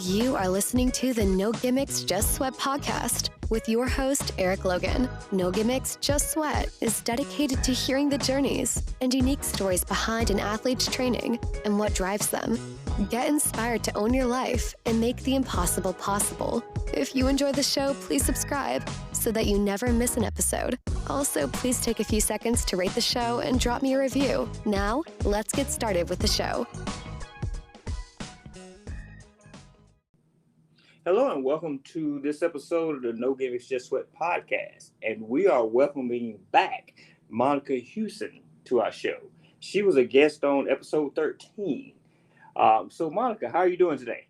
You are listening to the No Gimmicks, Just Sweat podcast with your host, Eric Logan. No Gimmicks, Just Sweat is dedicated to hearing the journeys and unique stories behind an athlete's training and what drives them. Get inspired to own your life and make the impossible possible. If you enjoy the show, please subscribe so that you never miss an episode. Also, please take a few seconds to rate the show and drop me a review. Now, let's get started with the show. Hello and welcome to this episode of the No Gimmicks Just Sweat podcast. And we are welcoming back Monica Huson to our show. She was a guest on episode 13. So Monica, how are you doing today?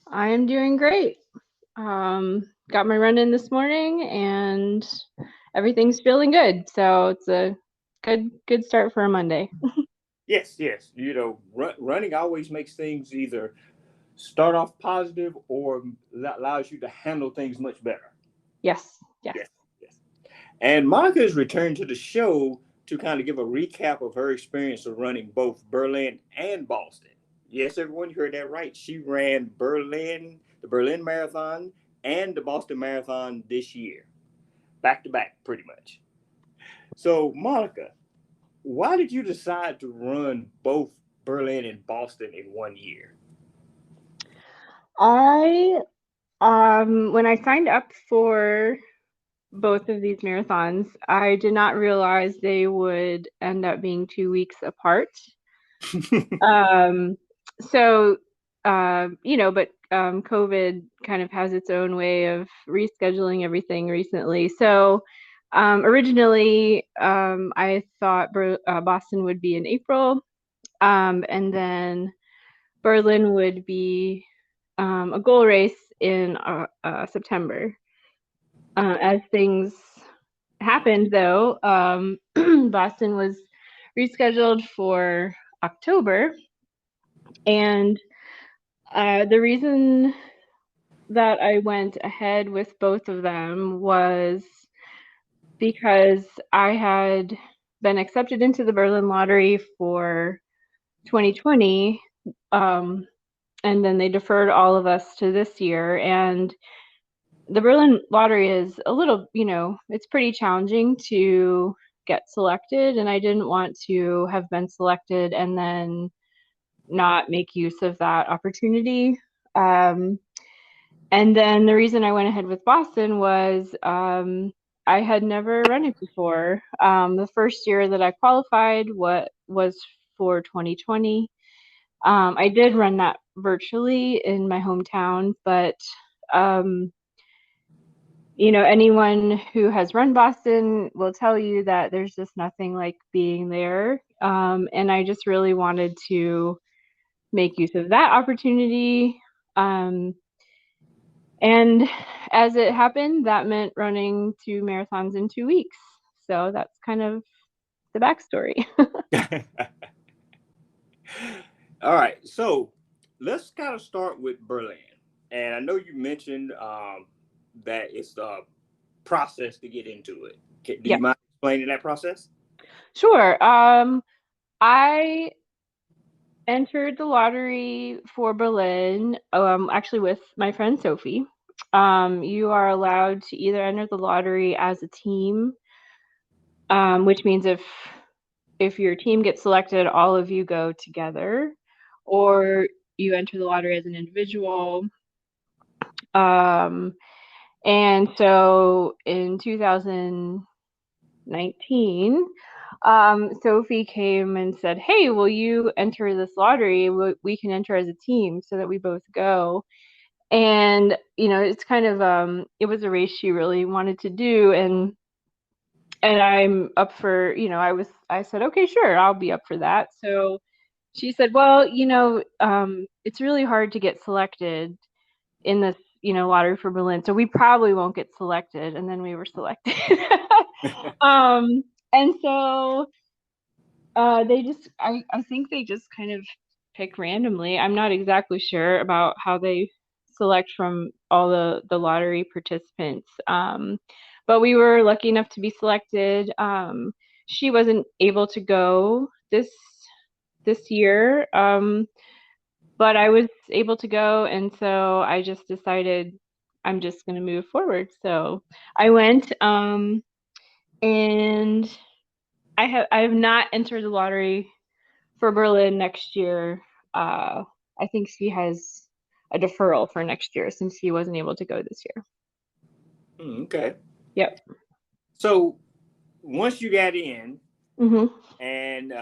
I am doing great. Got my run in this morning and everything's feeling good. So it's a good start for a Monday. Yes. You know, running always makes things either start off positive or allows you to handle things much better. Yes. And Monica has returned to the show to kind of give a recap of her experience of running both Berlin and Boston. Yes, everyone, you heard that right. She ran the Berlin Marathon and the Boston Marathon this year, back to back, pretty much. So, Monica, why did you decide to run both Berlin and Boston in 1 year? When I signed up for both of these marathons, I did not realize they would end up being 2 weeks apart. But COVID kind of has its own way of rescheduling everything recently. So originally, I thought Boston would be in April, and then Berlin would be a goal race in September. As things happened, though, Boston was rescheduled for October, and the reason that I went ahead with both of them was because I had been accepted into the Berlin lottery for 2020, and then they deferred all of us to this year. And the Berlin lottery is a little, it's pretty challenging to get selected, and I didn't want to have been selected and then not make use of that opportunity. And then the reason I went ahead with Boston was I had never run it before. The first year that I qualified was for 2020. I did run that virtually in my hometown, but anyone who has run Boston will tell you that there's just nothing like being there. And I just really wanted to make use of that opportunity. And as it happened, that meant running 2 marathons in 2 weeks. So that's kind of the backstory. All right, so let's kind of start with Berlin. And I know you mentioned that it's a process to get into it. Do you mind explaining that process? Sure. I entered the lottery for Berlin, actually with my friend Sophie. You are allowed to either enter the lottery as a team, which means if your team gets selected, all of you go together, or you enter the lottery as an individual. And so in 2019, Sophie came and said, "Hey, will you enter this lottery? We can enter as a team so that we both go." And, it's kind of, it was a race she really wanted to do. And I'm up for, I said, okay, sure, I'll be up for that. So she said, well, it's really hard to get selected in this, lottery for Berlin. So we probably won't get selected. And then we were selected. And so I think they just kind of pick randomly. I'm not exactly sure about how they select from all the lottery participants. But we were lucky enough to be selected. She wasn't able to go this year. but I was able to go, and so I just decided I'm just going to move forward. So I went, and I have not entered the lottery for Berlin next year. I think she has a deferral for next year since she wasn't able to go this year. Okay. Yep. So once you got in, hmm and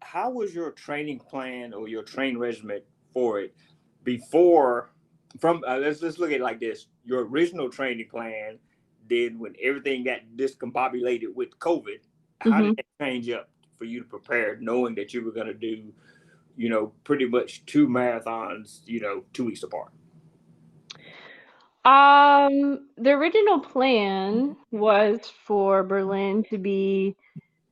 how was your training plan or your training regimen for it before? From let's look at it like this: your original training plan, then when everything got discombobulated with COVID, how hmm did that change up for you to prepare, knowing that you were going to do, pretty much two marathons, 2 weeks apart? The original plan was for Berlin to be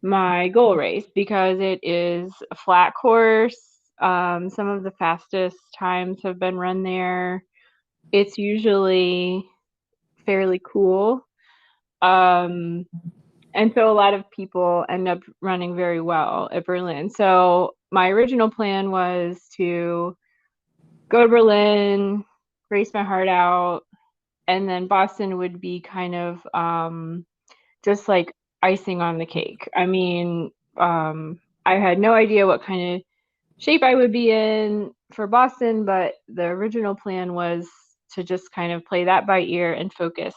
my goal race because it is a flat course. Some of the fastest times have been run there. It's usually fairly cool. Um, and so a lot of people end up running very well at Berlin. So my original plan was to go to Berlin, race my heart out, and then Boston would be kind of just like icing on the cake. I mean, I had no idea what kind of shape I would be in for Boston, but the original plan was to just kind of play that by ear and focus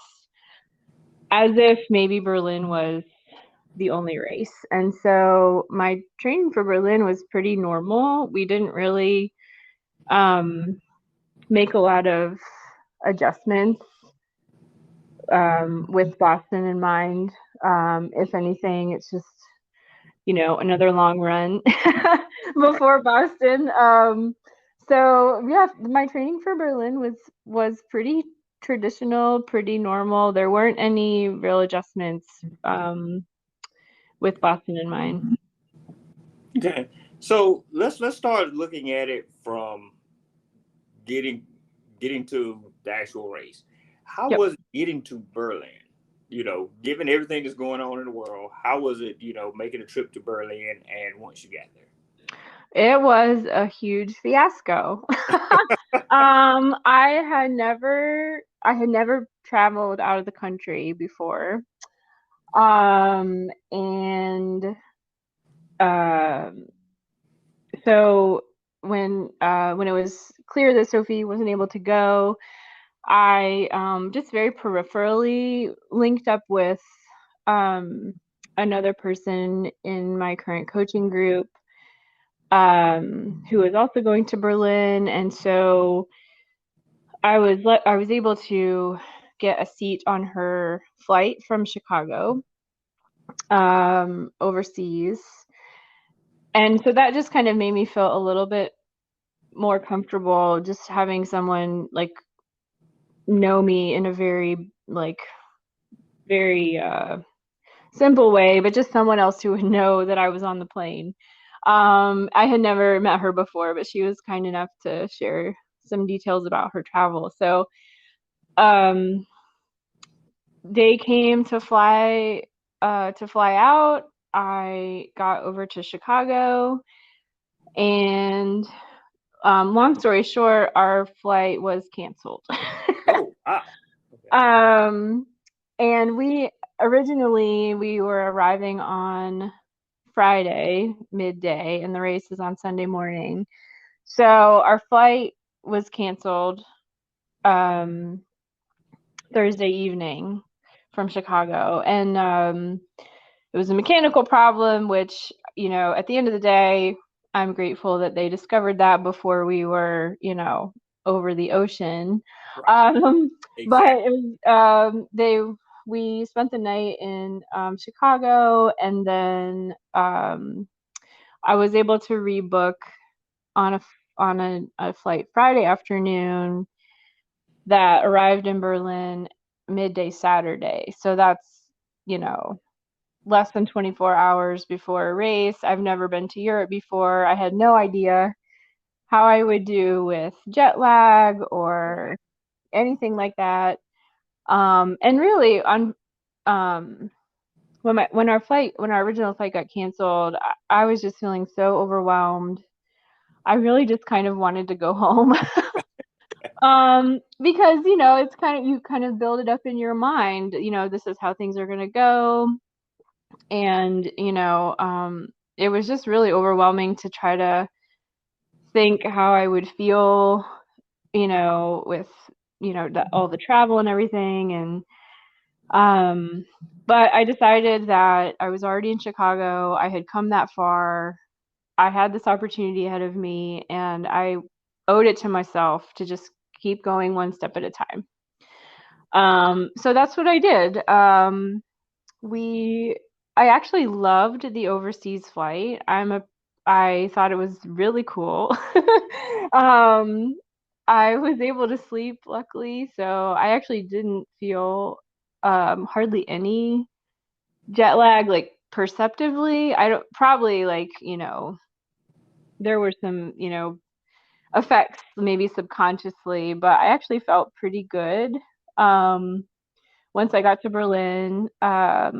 as if maybe Berlin was the only race. And so my training for Berlin was pretty normal. We didn't really um, make a lot of adjustments with Boston in mind. If anything, it's just, another long run before Boston. So yeah, my training for Berlin was pretty traditional, pretty normal. There weren't any real adjustments with Boston in mind. Okay, so let's start looking at it from getting getting to the actual race. How Yep. was it getting to Berlin? Given everything that's going on in the world, how was it, making a trip to Berlin and once you got there? It was a huge fiasco. I had never traveled out of the country before. And um so when it was clear that Sophie wasn't able to go, I just very peripherally linked up with um another person in my current coaching group who was also going to Berlin, and so I was able to get a seat on her flight from Chicago overseas, and so that just kind of made me feel a little bit more comfortable just having someone like know me in a very very simple way, but just someone else who would know that I was on the plane. I had never met her before, but she was kind enough to share some details about her travel. So um, they came to fly out. I got over to Chicago, and long story short, our flight was canceled. Oh, wow. Okay. um, and we were arriving on Friday midday, and the race is on Sunday morning. So our flight was canceled um, Thursday evening from Chicago, and it was a mechanical problem, which, at the end of the day, I'm grateful that they discovered that before we were, over the ocean. Right. Um, but Exactly. it was, we spent the night in Chicago, and then I was able to rebook on a flight Friday afternoon that arrived in Berlin midday Saturday. So that's, you know, less than 24 hours before a race. I've never been to Europe before. I had no idea how I would do with jet lag or anything like that. And really on when our original flight got canceled, I was just feeling so overwhelmed. I really just kind of wanted to go home. Because, it's you kind of build it up in your mind, this is how things are going to go. And, it was just really overwhelming to try to think how I would feel, with, all the travel and everything. And, but I decided that I was already in Chicago. I had come that far. I had this opportunity ahead of me, and I owed it to myself to just keep going one step at a time. So that's what I did. I actually loved the overseas flight. I thought it was really cool. I was able to sleep, luckily, so I actually didn't feel hardly any jet lag, like perceptively. I don't probably like, there were some, effects maybe subconsciously, but I actually felt pretty good. Once I got to Berlin, I,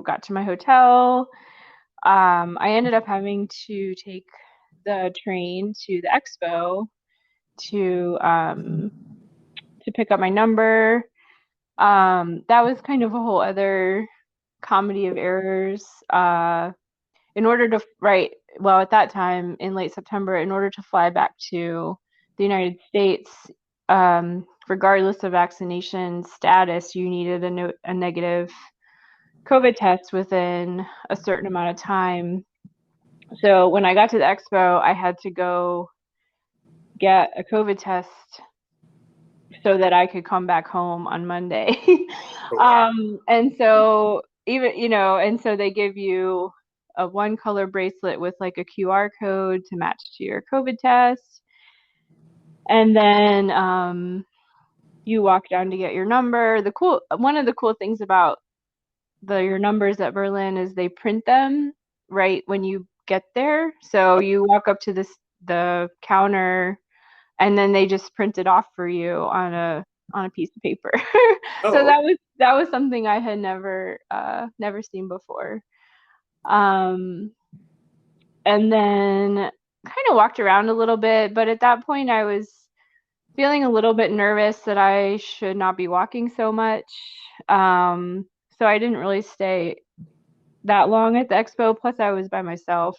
got to my hotel. I ended up having to take the train to the expo to pick up my number. That was kind of a whole other comedy of errors. In order to well, at that time in late September, in order to fly back to the United States, regardless of vaccination status, you needed a negative COVID test within a certain amount of time. So when I got to the expo, I had to go get a COVID test so that I could come back home on Monday. And so and so they give you a one color bracelet with like a QR code to match to your COVID test. And then you walk down to get your number. One of the cool things about your numbers at Berlin is they print them right when you get there. So you walk up to the counter, and then they just print it off for you on a piece of paper. So that was something I had never seen before. And then kind of walked around a little bit, but at that point I was feeling a little bit nervous that I should not be walking so much. So I didn't really stay that long at the expo. Plus I was by myself,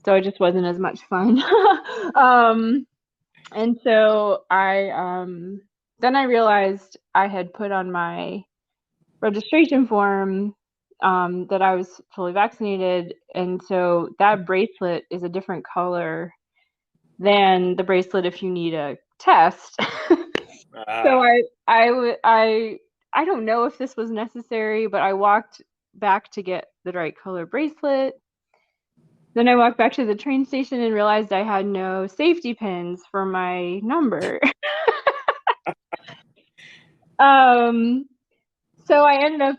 so it just wasn't as much fun. And so then I realized I had put on my registration form that I was fully vaccinated, and so that bracelet is a different color than the bracelet if you need a test. So I don't know if this was necessary, but I walked back to get the right color bracelet. Then I walked back to the train station and realized I had no safety pins for my number. So I ended up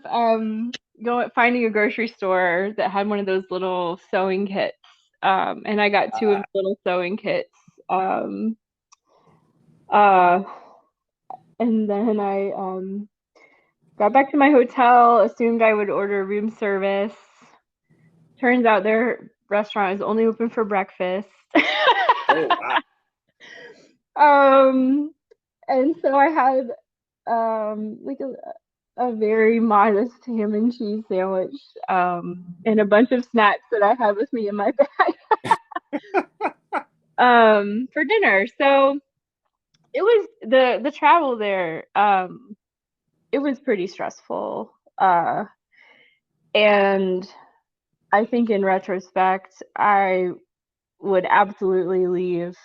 finding a grocery store that had one of those little sewing kits. And I got two of the little sewing kits. And then I got back to my hotel, assumed I would order room service. Turns out their restaurant is only open for breakfast. Oh, wow. And so I had like a very modest ham and cheese sandwich and a bunch of snacks that I had with me in my bag for dinner. So it was the travel there. It was pretty stressful, and I think in retrospect, I would absolutely leave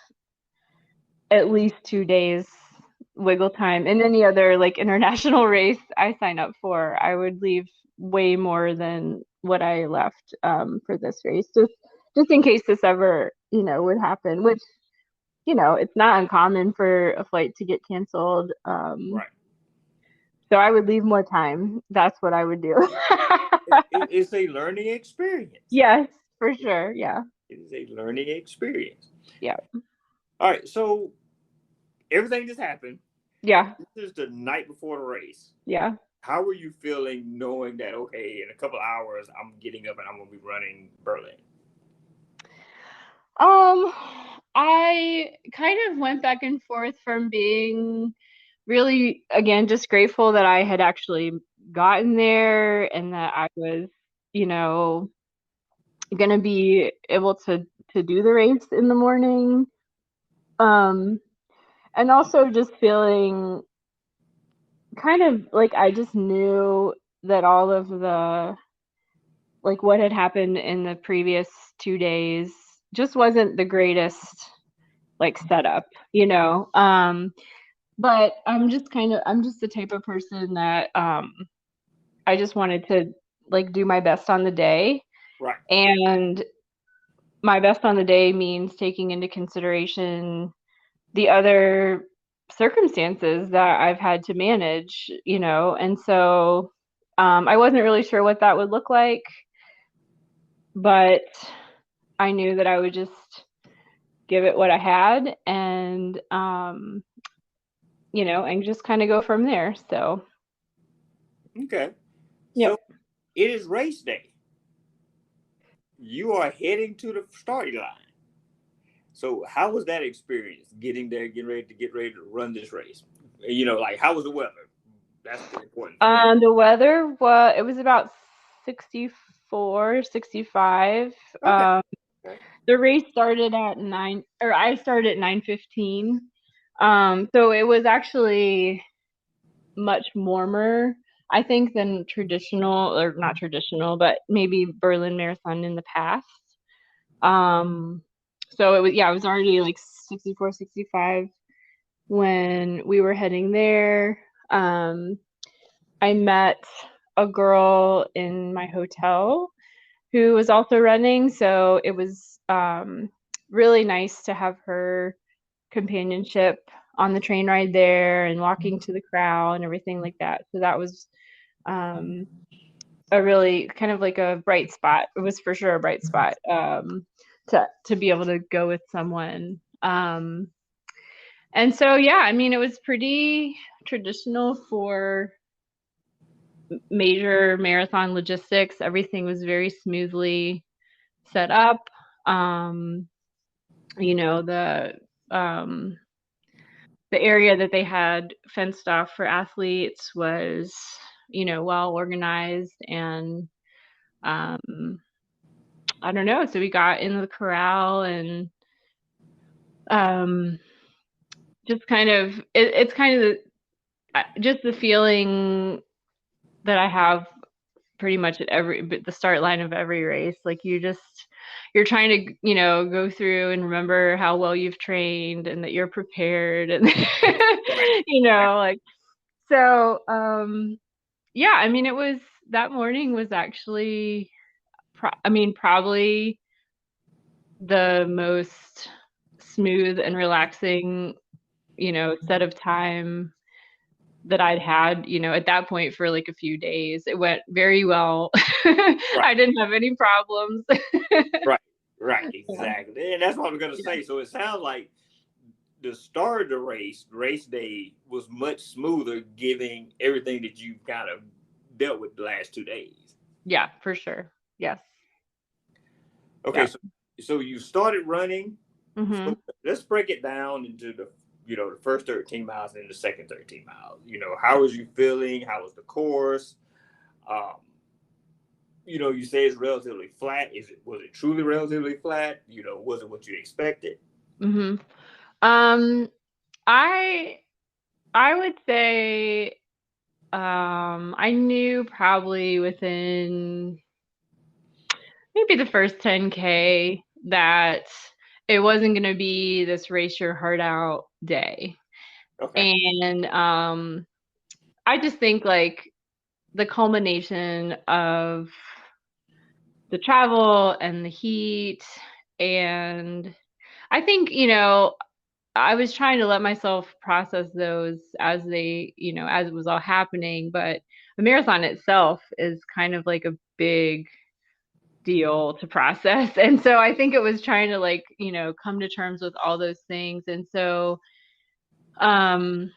at least 2 days wiggle time. In any other like international race I sign up for, I would leave way more than what I left for this race, just in case this ever would happen, which it's not uncommon for a flight to get canceled. Right. So I would leave more time. That's what I would do. It's a learning experience. Yes, for sure. Yeah. It is a learning experience. Yeah. All right. So everything just happened. Yeah. This is the night before the race. Yeah. How were you feeling knowing that, okay, in a couple of hours, I'm getting up and I'm going to be running Berlin? Um, I kind of went back and forth from being really, again, just grateful that I had actually gotten there and that I was, you know, gonna be able to do the race in the morning. Um, and also just feeling kind of like I just knew that all of the like what had happened in the previous 2 days just wasn't the greatest like setup, you know. But I'm just the type of person that I just wanted to like do my best on the day. Right. And my best on the day means taking into consideration the other circumstances that I've had to manage, you know. And so I wasn't really sure what that would look like, but I knew that I would just give it what I had and you know, and just kind of go from there. So, Okay. So yep. it is race day. You are heading to the starting line. So how was that experience getting there, get ready to run this race? Like how was the weather? That's the important thing. The weather was it was about 64, 65. Okay. Okay. The race started at 9 or I started at 9:15. So it was actually much warmer, I think, than traditional or not traditional, but maybe Berlin Marathon in the past. Um, so it was yeah, it was already like 64, 65 when we were heading there. Um, I met a girl in my hotel who was also running, so it was really nice to have her companionship on the train ride there and walking to the crowd and everything like that. So that was um, a really kind of like a bright spot. It was for sure a bright spot to be able to go with someone. And so yeah, I mean, it was pretty traditional for major marathon logistics. Everything was very smoothly set up. Um, you know, um, the area that they had fenced off for athletes was, you know, well organized and um, I don't know. So we got in the corral and um, just kind of it's kind of just the feeling that I have pretty much at the start line of every race. Like you're trying to, you know, go through and remember how well you've trained and that you're prepared and Right. you Right. know, like so yeah, I mean it was that morning was actually I mean probably the most smooth and relaxing, you know, set of time that I'd had, you know, at that point for like a few days. It went very well. Right. I didn't have any problems. Right. Right. Yeah. Exactly. And that's what I was gonna Yeah. say. So it sounds like the start of the race day was much smoother, giving everything that you've kind of dealt with the last 2 days. Yeah, for sure. Yes. Okay, Yeah. so you started running. So Mhm. let's break it down into the first 13 miles and the second 13 miles. How was you feeling? How was the course? Um, you say it's relatively flat. Was it truly relatively flat? Was it what you expected? Mhm. Um I I would say I knew probably within maybe the first 10K that it wasn't going to be this race your heart out day. Okay. And I just think like the culmination of the travel and the heat and I think, you know, I was trying to let myself process those as they, you know, as it was all happening, but the marathon itself is kind of like a big deal to process. And so I think it was trying to like, you know, come to terms with all those things. And so um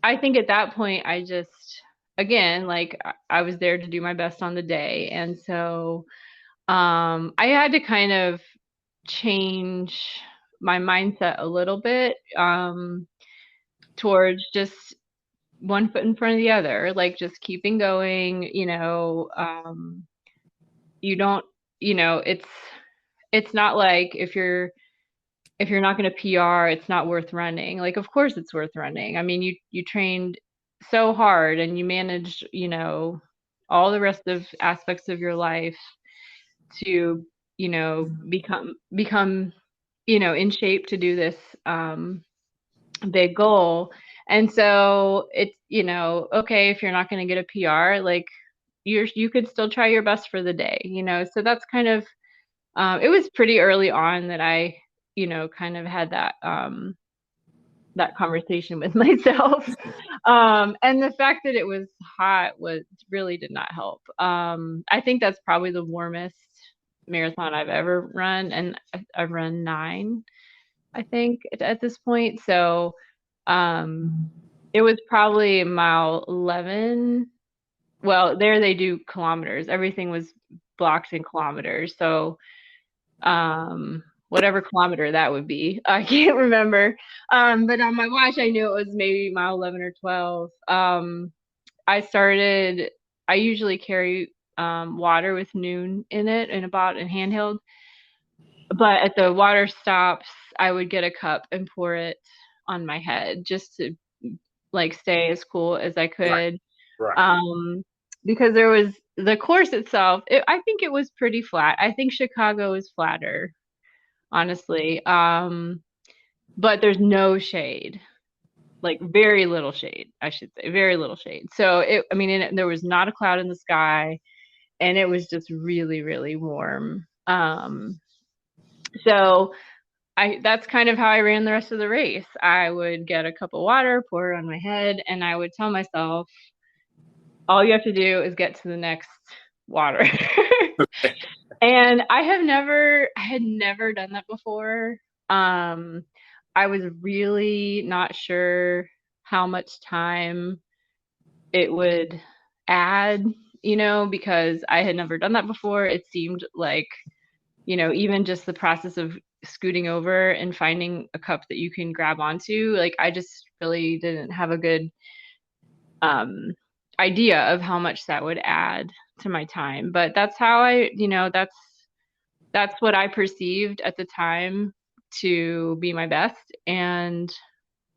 I think at that point I just again, like I was there to do my best on the day. And so I had to kind of change my mindset a little bit towards just one foot in front of the other, like just keeping going, you don't, it's not like if you're not going to PR, it's not worth running. Like, of course it's worth running. I mean, you trained so hard and you managed, all the rest of aspects of your life to, become, in shape to do this big goal. And so it's, okay, if you're not going to get a PR, like you could still try your best for the day, so that's kind of, it was pretty early on that I, kind of had that, that conversation with myself. And the fact that it was hot really did not help. I think that's probably the warmest marathon I've ever run, and I've run 9, I think, at this point. So it was probably mile 11. Well, there they do kilometers. Everything was blocked in kilometers. So whatever kilometer that would be, I can't remember. But on my watch, I knew it was maybe mile 11 or 12. I usually carry water with Noon in it in about a handheld. But at the water stops, I would get a cup and pour it on my head just to like stay as cool as I could. Right. Because there was the course itself, I think it was pretty flat. I think Chicago is flatter, honestly. But there's no shade, like very little shade, I should say, very little shade. So there was not a cloud in the sky, and it was just really, really warm. So that's kind of how I ran the rest of the race. I would get a cup of water, pour it on my head, and I would tell myself, all you have to do is get to the next water. And I had never done that before. I was really not sure how much time it would add, because I had never done that before. It seemed like, even just the process of scooting over and finding a cup that you can grab onto, like I just really didn't have a good idea of how much that would add to my time. But that's how that's what I perceived at the time to be my best, and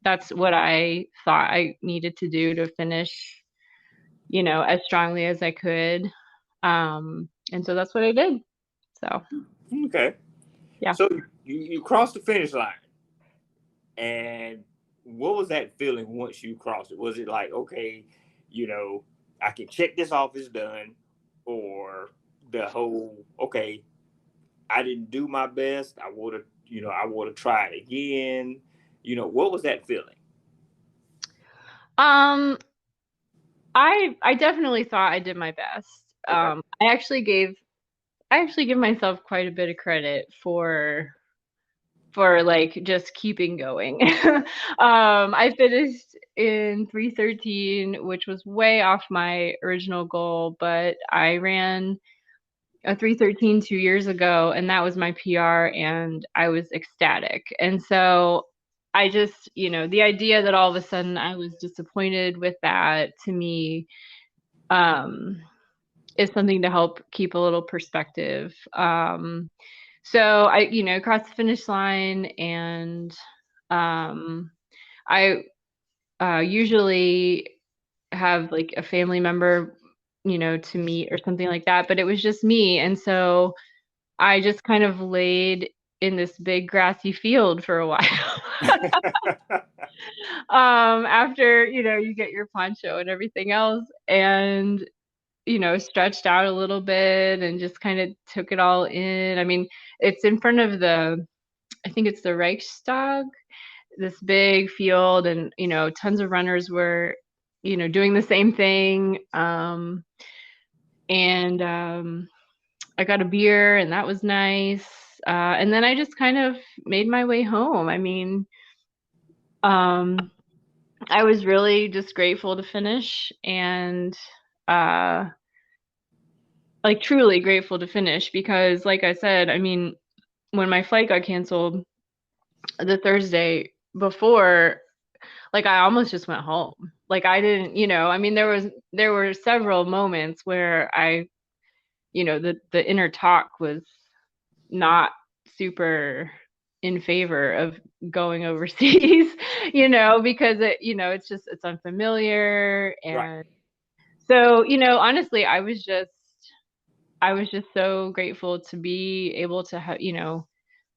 that's what I thought I needed to do to finish, as strongly as I could. And so that's what I did. So Okay. yeah. So you crossed the finish line, and what was that feeling once you crossed it? Was it like, okay, I can check this off as done, or the whole, okay, I didn't do my best, I would have tried again. What was that feeling? I definitely thought I did my best. Okay. I actually give myself quite a bit of credit for like just keeping going. I finished in 3:13, which was way off my original goal, but I ran a 3:13 2 years ago, and that was my PR, and I was ecstatic. And so I just, the idea that all of a sudden I was disappointed with that, to me, is something to help keep a little perspective. So I, crossed the finish line, and I usually have like a family member, to meet or something like that, but it was just me. And so I just kind of laid in this big grassy field for a while. After, you get your poncho and everything else, and stretched out a little bit and just kind of took it all in. I mean, it's in front of I think it's the Reichstag, this big field, and, tons of runners were, doing the same thing. And I got a beer, and that was nice. And then I just kind of made my way home. I mean, I was really just grateful to finish, and like truly grateful to finish, because like I said, I mean, when my flight got canceled the Thursday before, like I almost just went home. Like I didn't, I mean, there were several moments where the inner talk was not super in favor of going overseas, because it's unfamiliar. Right. And so, honestly, I was just so grateful to be able to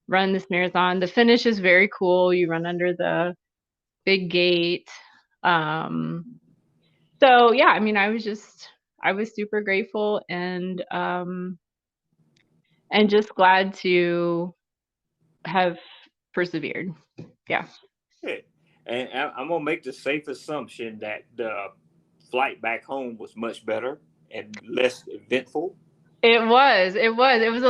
run this marathon. The finish is very cool. You run under the big gate. So yeah, I mean, I was super grateful and just glad to have persevered. Yeah. Good. And I'm gonna make the safe assumption that the flight back home was much better and less eventful. It was a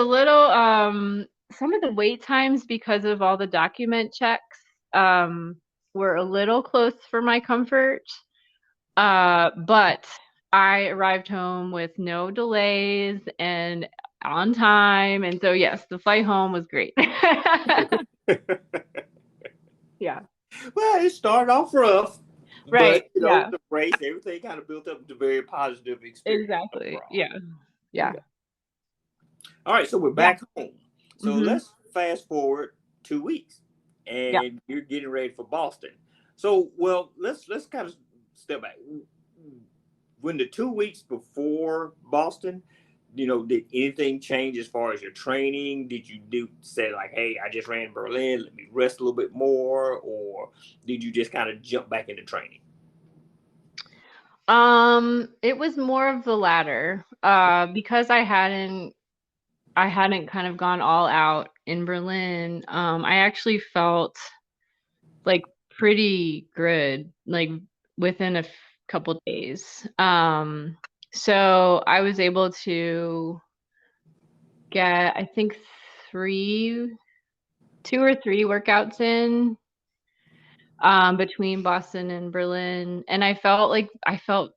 little some of the wait times because of all the document checks were a little close for my comfort. But I arrived home with no delays and on time. And so yes, the flight home was great. Yeah. Well, it started off rough, Right. but Yeah. the race, everything kind of built up to a very positive experience Exactly. overall. Yeah. Yeah. Okay. All right, so we're Yeah. back home. So Mhm. let's fast forward 2 weeks, Yeah. and you're getting ready for Boston. So, well, let's kind of step back. When the 2 weeks before Boston, did anything change as far as your training? Did you say like, hey, I just ran Berlin, let me rest a little bit more, or did you just kind of jump back into training? It was more of the latter. Because I hadn't kind of gone all out in Berlin. I actually felt like pretty good, like within a couple days. So I was able to get, I think, two or three workouts in between Boston and Berlin, and I felt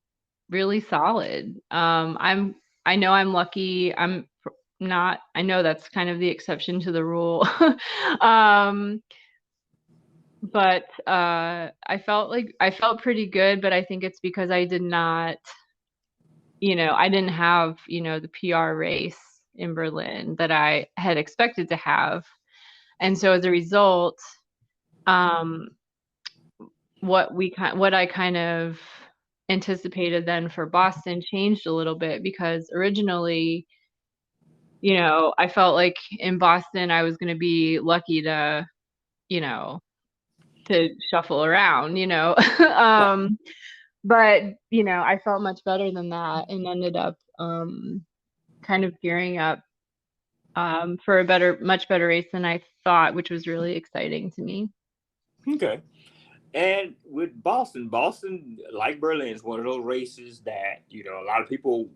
really solid. I know I'm lucky. Not. I know that's kind of the exception to the rule. um, but I felt pretty good, but I think it's because I did not, I didn't have, the PR race in Berlin that I had expected to have. And so as a result, um, what I kind of anticipated then for Boston changed a little bit because originally, I felt like in Boston I was going to be lucky you know, to shuffle around, Right. but I felt much better than that and ended up kind of gearing up for much better race than I thought, which was really exciting to me. Okay. And with Boston, like Berlin, is one of those races that a lot of people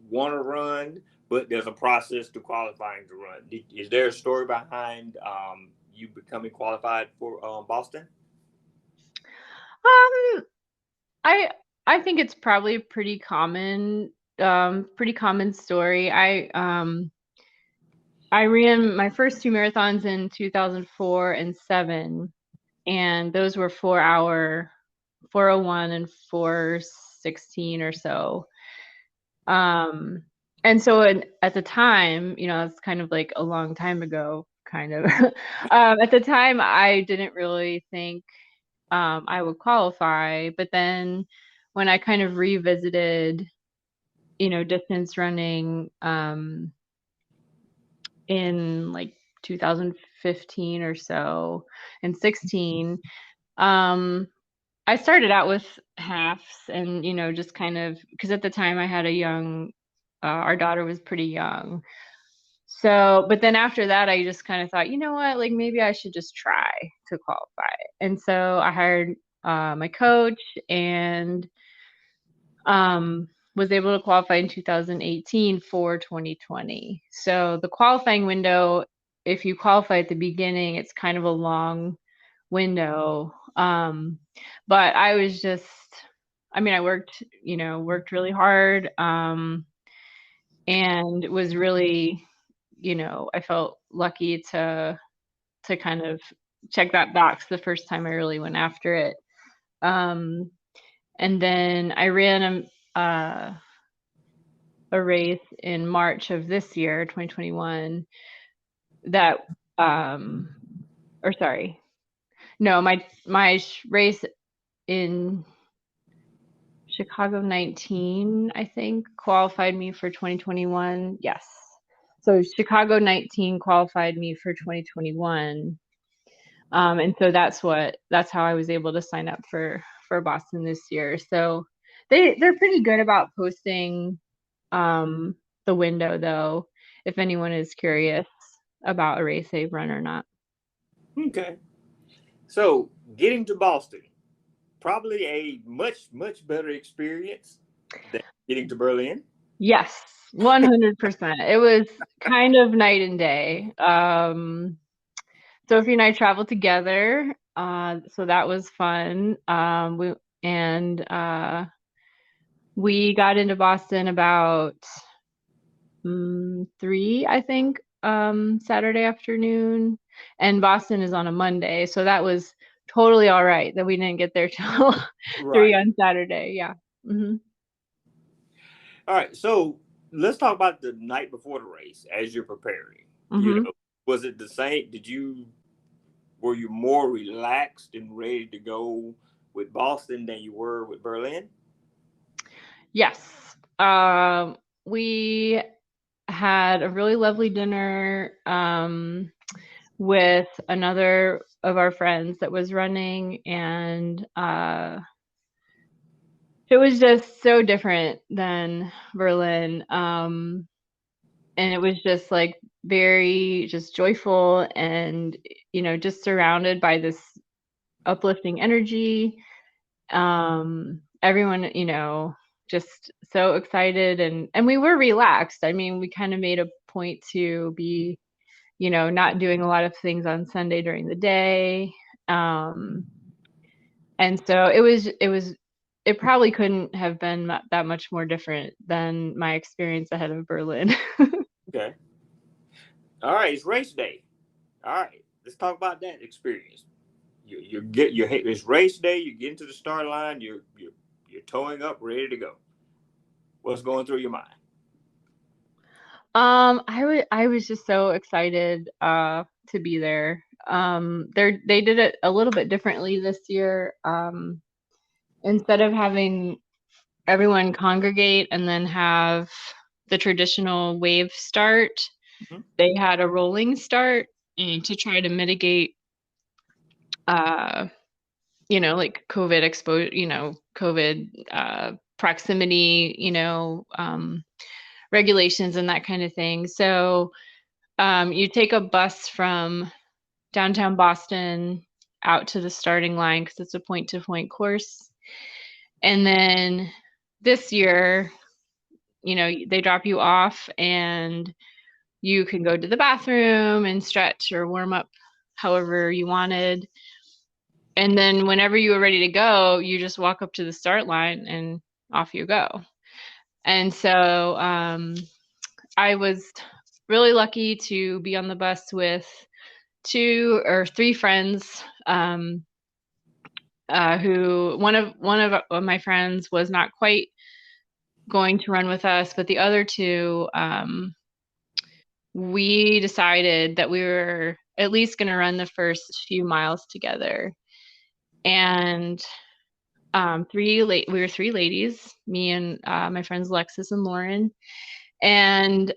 want to run, but there's a process to qualifying to run. Is there a story behind you becoming qualified for Boston? Um, I I think it's probably a pretty common story. I ran my first two marathons in 2004 and 7, and those were 4-hour 401 and 416 or so. Um, and so at the time, it's kind of like a long time ago, kind of. At the time, I didn't really think I would qualify, but then when I kind of revisited, distance running in like 2015 or so and 16, um, I started out with halves and, just kind of because at the time I had our daughter was pretty young. So, but then after that, I just kind of thought, you know what, like maybe I should just try to qualify. And so I hired my coach and was able to qualify in 2018 for 2020. So the qualifying window, if you qualify at the beginning, it's kind of a long window. But I was just, I mean, I worked really hard, and was really, I felt lucky to kind of check that box the first time I really went after it. And then I ran a race in March of this year, 2021, that or sorry. No, my race in Chicago 19, I think, qualified me for 2021. Yes. So Chicago 19 qualified me for 2021. And so that's how I was able to sign up for Boston this year. So they're pretty good about posting the window, though, if anyone is curious about a race they've run or not. Okay. So getting to Boston, probably a much, much better experience than getting to Berlin. Yes, 100%. It was kind of night and day. Sophie and I traveled together, so that was fun. We got into Boston about 3, I think, Saturday afternoon, and Boston is on a Monday, so that was totally all right that we didn't get there till 3 on Saturday. Yeah. Mm-hmm. All right, so let's talk about the night before the race as you're preparing. Mm-hmm. Was it the same? Were you more relaxed and ready to go with Boston than you were with Berlin? Yes. We had a really lovely dinner with another of our friends that was running, and it was just so different than Berlin. And it was just like very just joyful and, just surrounded by this uplifting energy. Everyone, just so excited, and we were relaxed. I mean, we kind of made a point to be, not doing a lot of things on Sunday during the day. And so it probably couldn't have been that much more different than my experience ahead of Berlin. Okay. All right, it's race day. All right, let's talk about that experience. It's race day. You get into the start line. You're towing up, ready to go. What's going through your mind? I was just so excited to be there. They did it a little bit differently this year. Instead of having everyone congregate and then have the traditional wave start, Mm-hmm. they had a rolling start, and to try to mitigate like COVID exposure, COVID proximity, regulations and that kind of thing. So you take a bus from downtown Boston out to the starting line because it's a point-to-point course. And then this year, they drop you off and you can go to the bathroom and stretch or warm up however you wanted. And then whenever you were ready to go, you just walk up to the start line and off you go. And so I was really lucky to be on the bus with 2 or 3 friends, who one of my friends was not quite going to run with us, but the other 2, we decided that we were at least going to run the first few miles together. And we were 3 ladies, me and my friends Alexis and Lauren. And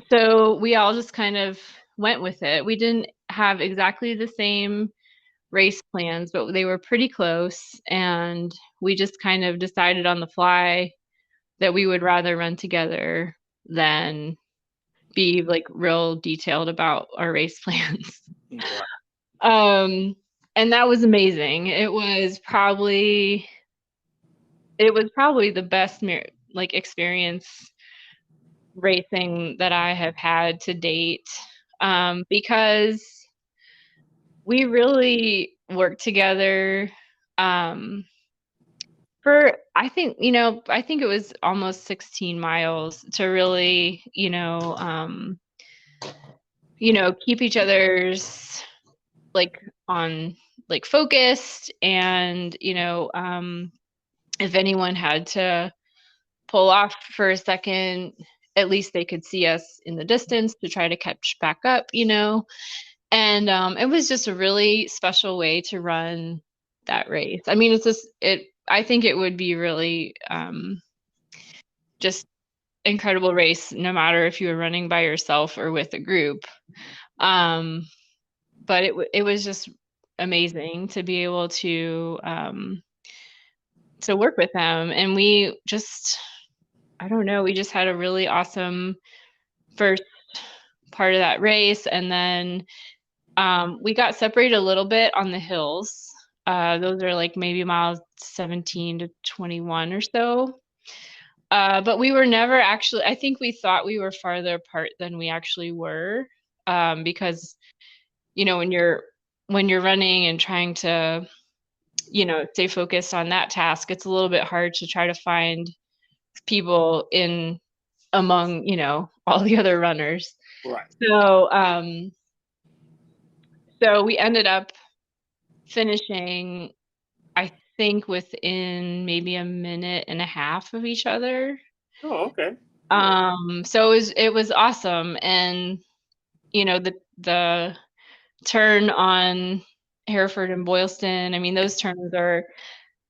so we all just kind of went with it. We didn't have exactly the same race plans, but they were pretty close. And we just kind of decided on the fly that we would rather run together than be like real detailed about our race plans. Wow. And that was amazing. It was probably the best experience racing that I have had to date, because we really worked together for I think it was almost 16 miles to really keep each other's like on like focused, and if anyone had to pull off for a second, at least they could see us in the distance to try to catch back up. And it was just a really special way to run that race. I mean, I think it would be really just incredible race, no matter if you were running by yourself or with a group. But it was just amazing to be able to work with them. And I don't know, we just had a really awesome first part of that race. And then we got separated a little bit on the hills. Those are like maybe miles 17 to 21 or so. But we were never actually, I think we thought we were farther apart than we actually were, because, when you're running and trying to, stay focused on that task, it's a little bit hard to try to find people in among, all the other runners. Right. So we ended up finishing, I think, within maybe a minute and a half of each other. Oh, okay. So it was awesome. And the turn on Hereford and Boylston, I mean, those turns are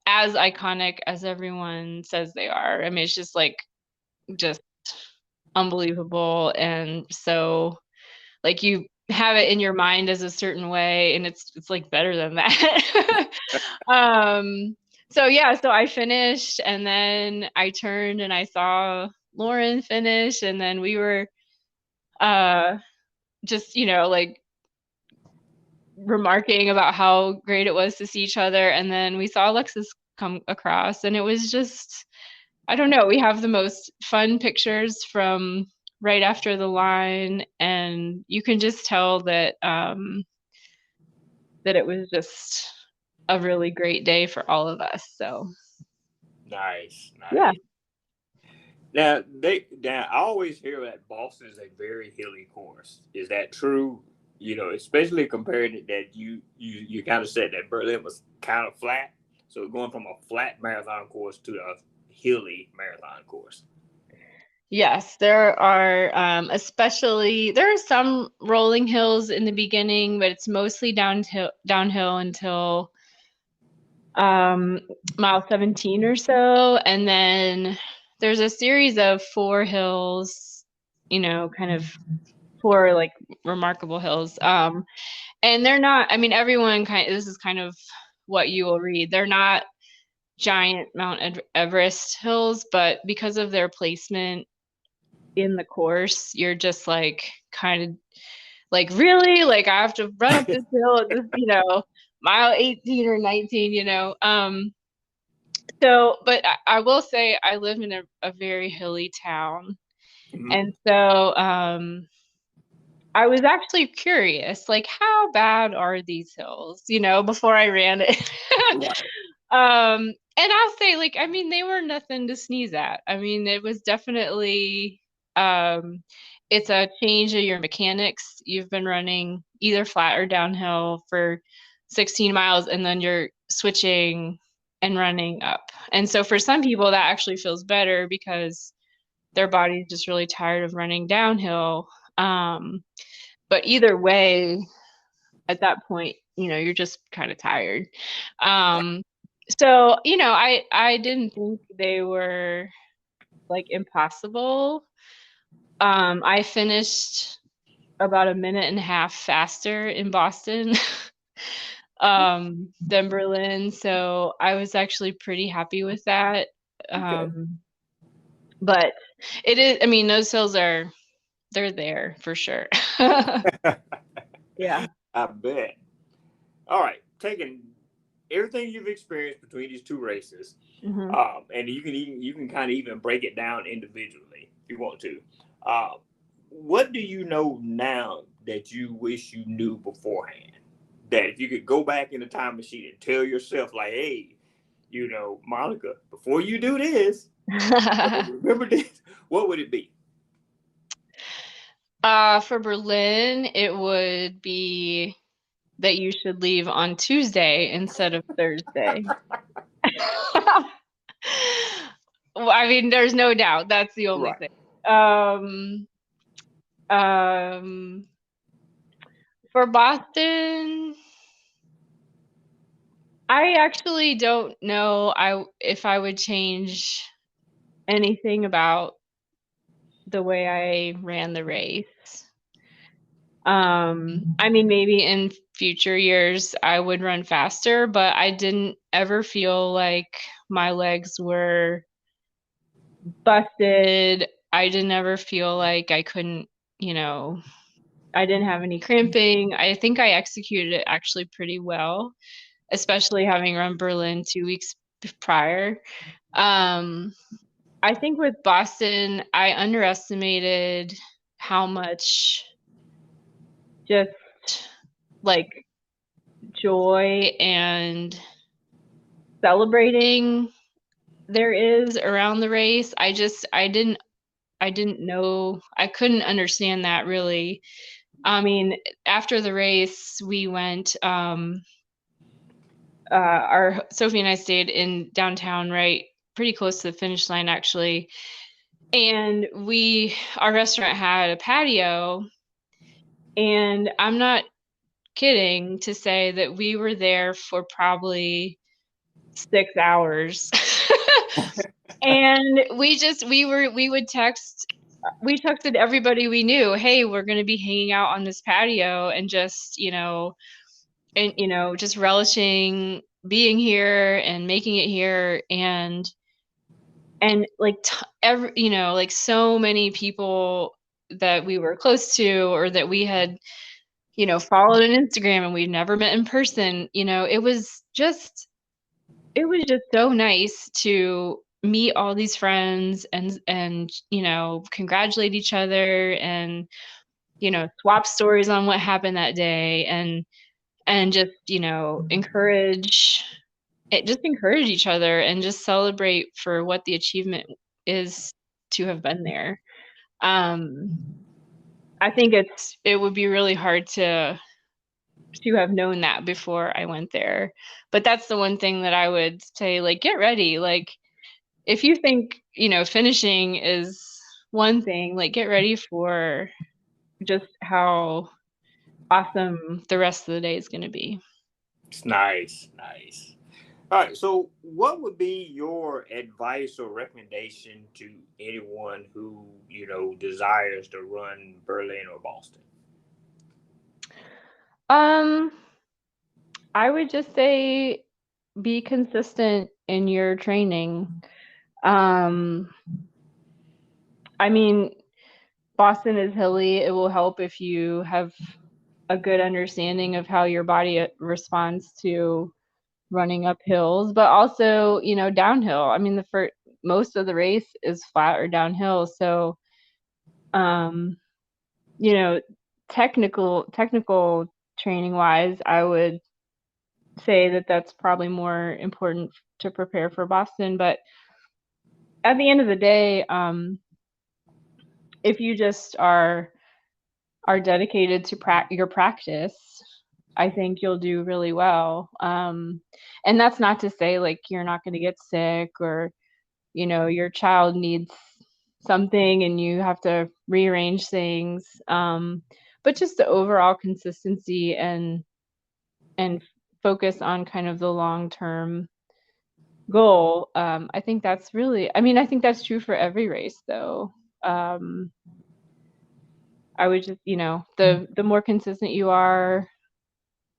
as iconic as everyone says they are. I mean, it's just unbelievable. And so like you have it in your mind as a certain way, and it's like better than that. So I finished, and then I turned and I saw Lauren finish, and then we were just like remarking about how great it was to see each other. And then we saw Alexis come across, and it was just, I don't know, we have the most fun pictures from right after the line, and you can just tell that that it was just a really great day for all of us. So nice. Yeah. Now I always hear that Boston is a very hilly course. Is that true? Especially compared to that you kind of said that Berlin was kind of flat. So going from a flat marathon course to a hilly marathon course. Yes, there are there are some rolling hills in the beginning, but it's mostly downhill until mile 17 or so. And then there's a series of 4 hills, kind of 4 like remarkable hills. And they're not, I mean, this is kind of what you will read. They're not giant Mount Everest hills, but because of their placement in the course, you're just like kind of like, really, like I have to run up this hill at this, mile 18 or 19, So, but I will say I live in a very hilly town. Mm-hmm. And so I was actually curious, like, how bad are these hills, before I ran it. Right. And I'll say, like, I mean, they were nothing to sneeze at. I mean, it was definitely, it's a change of your mechanics. You've been running either flat or downhill for 16 miles, and then you're switching and running up. And so for some people, that actually feels better because their body's just really tired of running downhill. But either way, at that point, you're just kind of tired. So, I didn't think they were like impossible. I finished about a minute and a half faster in Boston than Berlin. So I was actually pretty happy with that. Okay. But it is, I mean, those hills they're there for sure. Yeah. I bet. All right. Taking everything you've experienced between these 2 races, Mm-hmm. And you can kind of even break it down individually if you want to. What do you know now that you wish you knew beforehand? That if you could go back in the time machine and tell yourself, like, hey, Monica, before you do this, remember this, what would it be? For Berlin, it would be that you should leave on Tuesday instead of Thursday. Well, I mean, there's no doubt. That's the only Right. thing. Um, for Boston, I actually don't know if I would change anything about the way I ran the race. I mean, maybe in future years I would run faster, but I didn't ever feel like my legs were busted. I didn't ever feel like I couldn't, I didn't have any cramping. I think I executed it actually pretty well, especially having run Berlin 2 weeks prior. Um, I think with Boston, I underestimated how much just like joy and celebrating there is around the race. I didn't know, I couldn't understand that really. I mean, after the race, we went, our Sophie and I stayed in downtown, right, pretty close to the finish line actually. And our restaurant had a patio, and I'm not kidding to say that we were there for probably 6 hours. And we texted everybody we knew, "Hey, we're gonna be hanging out on this patio and just, just relishing being here and making it here." And like like so many people that we were close to or that we had, followed on Instagram and we'd never met in person, it was just so nice to meet all these friends and congratulate each other and swap stories on what happened that day and just encourage each other and just celebrate for what the achievement is to have been there. um I think it would be really hard to have known that before I went there. But that's the one thing that I would say, like, get ready. Like, if you think, finishing is one thing, like, get ready for just how awesome the rest of the day is going to be. It's nice, nice. All right. So, what would be your advice or recommendation to anyone who desires to run Berlin or Boston? Um, I would just say be consistent in your training. Um, I mean, Boston is hilly. It will help if you have a good understanding of how your body responds to running up hills, but also, downhill. I mean, most of the race is flat or downhill. So, um, you know, technical training wise, I would say that that's probably more important to prepare for Boston. But at the end of the day, if you just are dedicated to your practice, I think you'll do really well. And that's not to say like you're not going to get sick or your child needs something and you have to rearrange things. But just the overall consistency and focus on kind of the long-term goal. I think that's really, I mean, I think that's true for every race though. Um, I would just, the more consistent you are,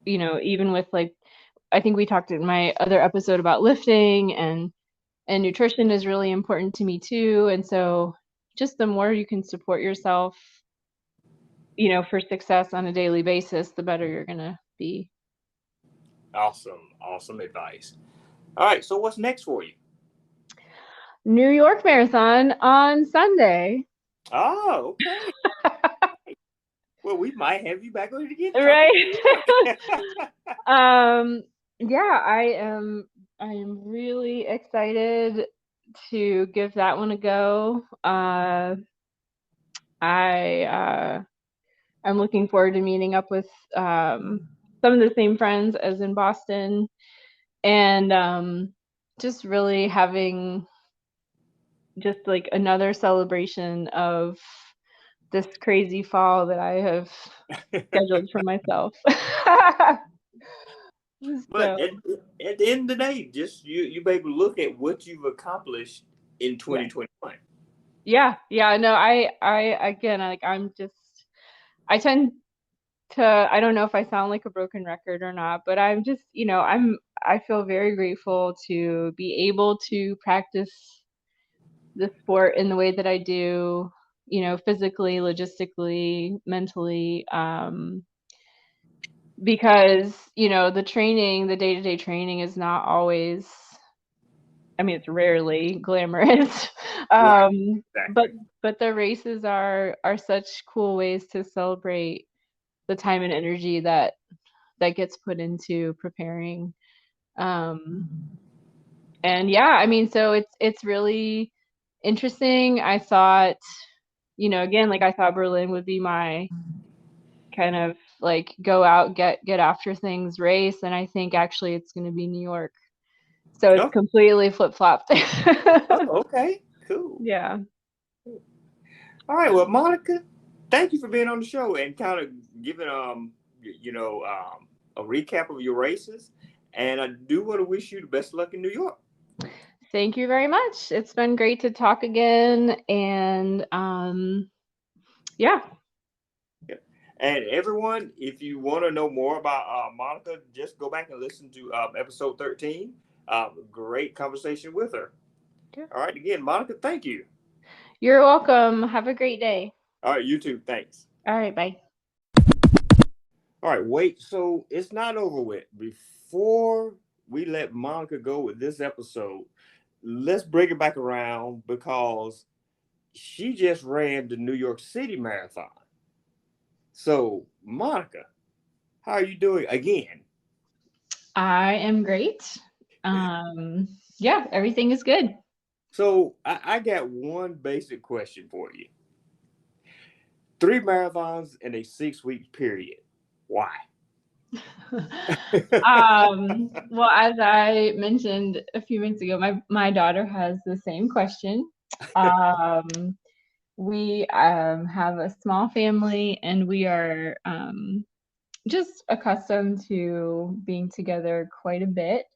even with like, I think we talked in my other episode about lifting and nutrition is really important to me too. And so just the more you can support yourself, for success on a daily basis, the better you're going to be. Awesome, awesome advice. All right. So, what's next for you? New York Marathon on Sunday. Oh, okay. Well, we might have you back on it again. Right. Yeah, I'm really excited to give that one a go. I I'm looking forward to meeting up with some of the same friends as in Boston, and just really having just like another celebration of this crazy fall that I have scheduled for myself. But So at the end of the day, just you be able to look at what you've accomplished in yeah. 2021. Yeah, yeah, no, I again, like I tend to, I don't know if I sound like a broken record or not, but I'm just, I feel very grateful to be able to practice the sport in the way that I do, physically, logistically, mentally, because, the training, the day-to-day training is not always, I mean, it's rarely glamorous. Right. But Exactly. the races are such cool ways to celebrate the time and energy that gets put into preparing. Um, and yeah, I mean, so it's really interesting. I thought, again, like I thought Berlin would be my kind of like go out, get after things race, and I think actually it's going to be New York. So it's Oh, completely flip-flopped. okay. Cool. Yeah. All right. Well, Monica, thank you for being on the show and kind of giving a recap of your races. And I do want to wish you the best of luck in New York. Thank you very much. It's been great to talk again. And yeah. Yeah. And everyone, if you want to know more about Monica, just go back and listen to episode 13. Great conversation with her. Yeah. All right. Again, Monica, thank you. You're welcome. Have a great day. All right. You too. Thanks. All right. Bye. All right. Wait. So it's not over with. Before we let Monica go with this episode, let's bring it back around because she just ran the New York City Marathon. So, Monica, how are you doing again? I am great. Yeah, everything is good. So, I got one basic question for you. 3 marathons in a 6 week period. Why? Well, as I mentioned a few minutes ago, my daughter has the same question. Um, we have a small family, and we are just accustomed to being together quite a bit.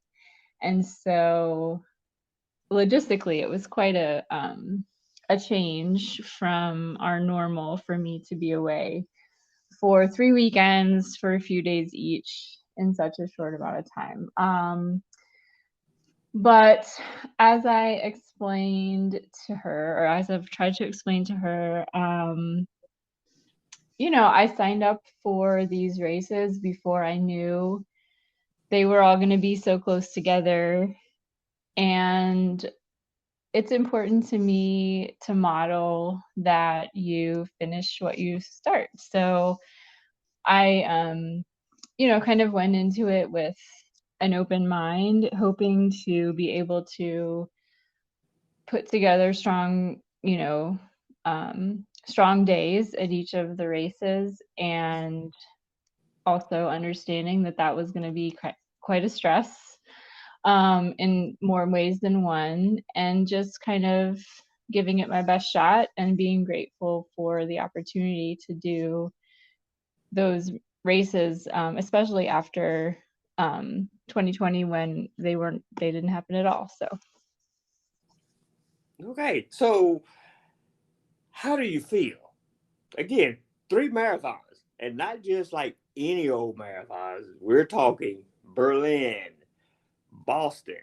And so logistically, it was quite a change from our normal for me to be away for 3 weekends for a few days each in such a short amount of time. But as I explained to her, or as I've tried to explain to her, I signed up for these races before I knew they were all going to be so close together. And it's important to me to model that you finish what you start. So I, kind of went into it with an open mind, hoping to be able to put together strong, strong days at each of the races, and also understanding that that was going to be quite a stress in more ways than one, and just kind of giving it my best shot and being grateful for the opportunity to do those races, especially after 2020 when they didn't happen at all. So Okay. So, how do you feel? Again, 3 marathons, and not just like any old marathons. We're talking Berlin, Boston,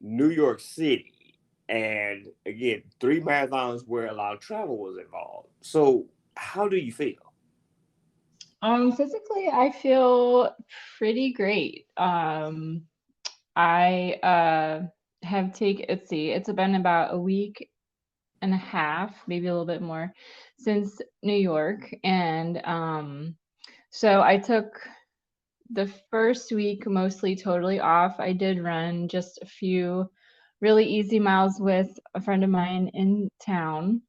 New York City, and again, 3 marathons where a lot of travel was involved. So, how do you feel? physically, I feel pretty great. I have taken, let's see, it's been about a week and a half, maybe a little bit more, since New York. And so I took the first week mostly totally off. I did run just a few really easy miles with a friend of mine in town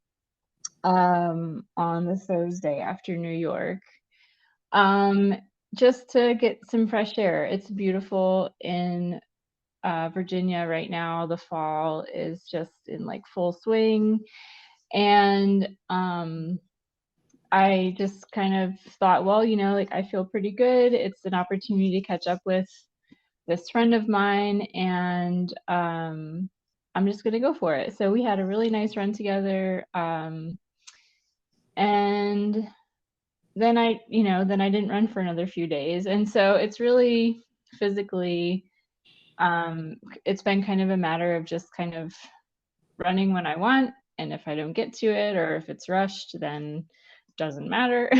on the Thursday after New York. Um, just to get some fresh air. It's beautiful in Virginia right now. The fall is just in like full swing. And I just kind of thought, well, like I feel pretty good. It's an opportunity to catch up with this friend of mine, and I'm just gonna go for it. So we had a really nice run together, and then I didn't run for another few days, and so it's really physically, it's been kind of a matter of just kind of running when I want, and if I don't get to it or if it's rushed, then doesn't matter.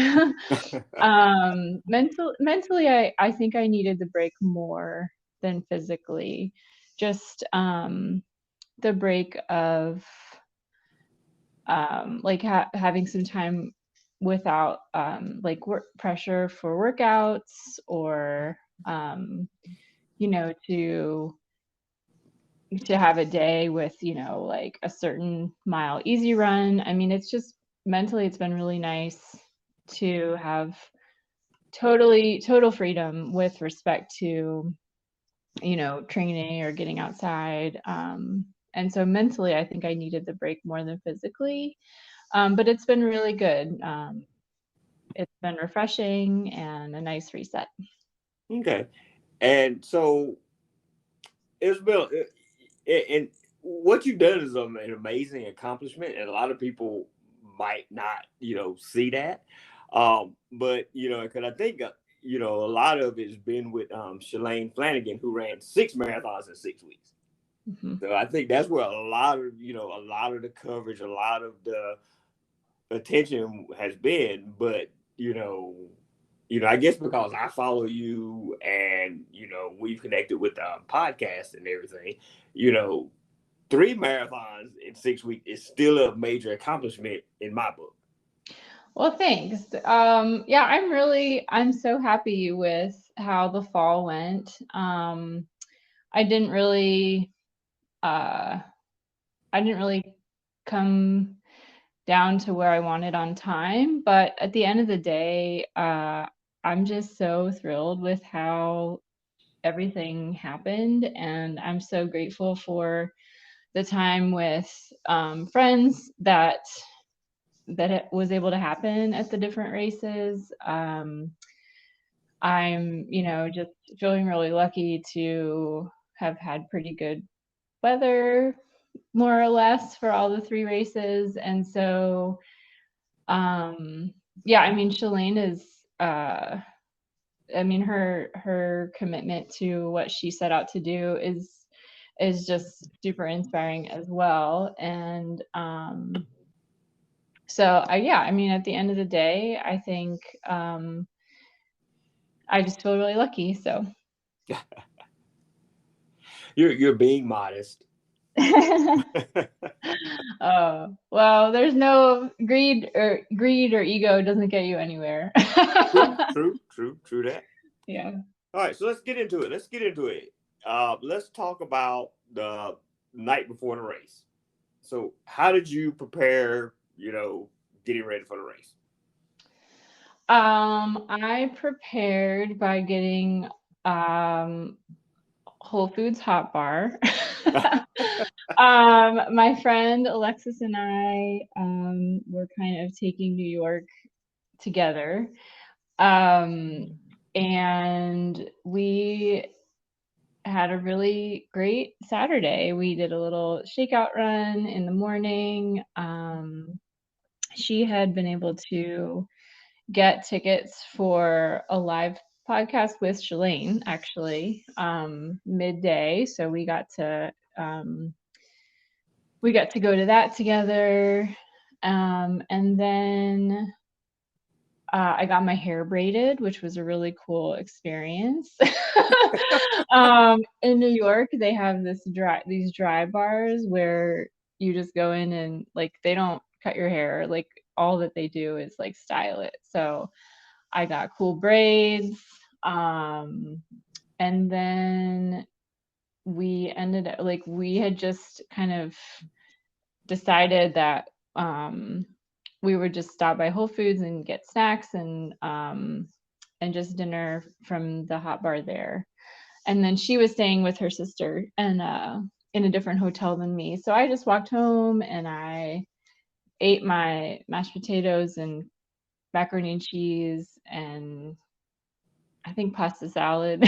Mentally, I think I needed the break more than physically. Just the break of like having some time without like work pressure for workouts, or to have a day with, like a certain mile easy run. I mean, it's just mentally, it's been really nice to have total freedom with respect to, training or getting outside. And so mentally, I think I needed the break more than physically. But it's been really good. It's been refreshing and a nice reset. Okay. And so Isabel, and what you've done is an amazing accomplishment, and a lot of people might not, see that. But because I think a lot of it's been with Shalane Flanagan, who ran 6 marathons in 6 weeks. Mm-hmm. So I think that's where a lot of the coverage, a lot of the attention has been. But I guess because I follow you, and we've connected with podcasts and everything, 3 marathons in 6 weeks is still a major accomplishment in my book. Well, thanks. Yeah, I'm so happy with how the fall went. I didn't really, uh, I didn't really come down to where I wanted on time, but at the end of the day, I'm just so thrilled with how everything happened, and I'm so grateful for the time with friends that it was able to happen at the different races. I'm, just feeling really lucky to have had pretty good weather, more or less, for all the 3 races. And so, yeah, I mean, Shalane is, I mean, her commitment to what she set out to do is just super inspiring as well. And so yeah, I mean, at the end of the day, I think I just feel really lucky. So You're being modest. well, there's no greed or ego doesn't get you anywhere. True that. Yeah. All right, so let's get into it. Let's talk about the night before the race. So how did you prepare, getting ready for the race? I prepared by getting Whole Foods Hot Bar. My friend Alexis and I were kind of taking New York together. And we had a really great Saturday. We did a little shakeout run in the morning. She had been able to get tickets for a live podcast with Shalane, actually, midday. So we got to go to that together. And then I got my hair braided, which was a really cool experience. In New York, they have these dry bars where you just go in and like they don't cut your hair. Like all that they do is like style it. So I got cool braids. And then we ended up like we had just kind of decided that we would just stop by Whole Foods and get snacks, and and just dinner from the hot bar there. And then she was staying with her sister and in a different hotel than me. So I just walked home and I ate my mashed potatoes and macaroni and cheese and I think pasta salad.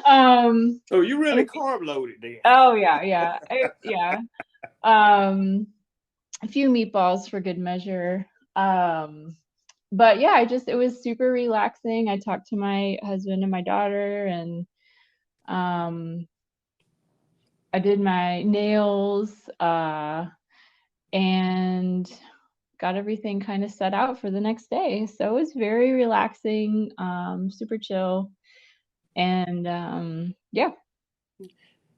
So you really carb loaded then. Oh yeah. Yeah. A few meatballs for good measure. But yeah, it was super relaxing. I talked to my husband and my daughter, and I did my nails, and got everything kind of set out for the next day. So it was very relaxing, super chill, and yeah.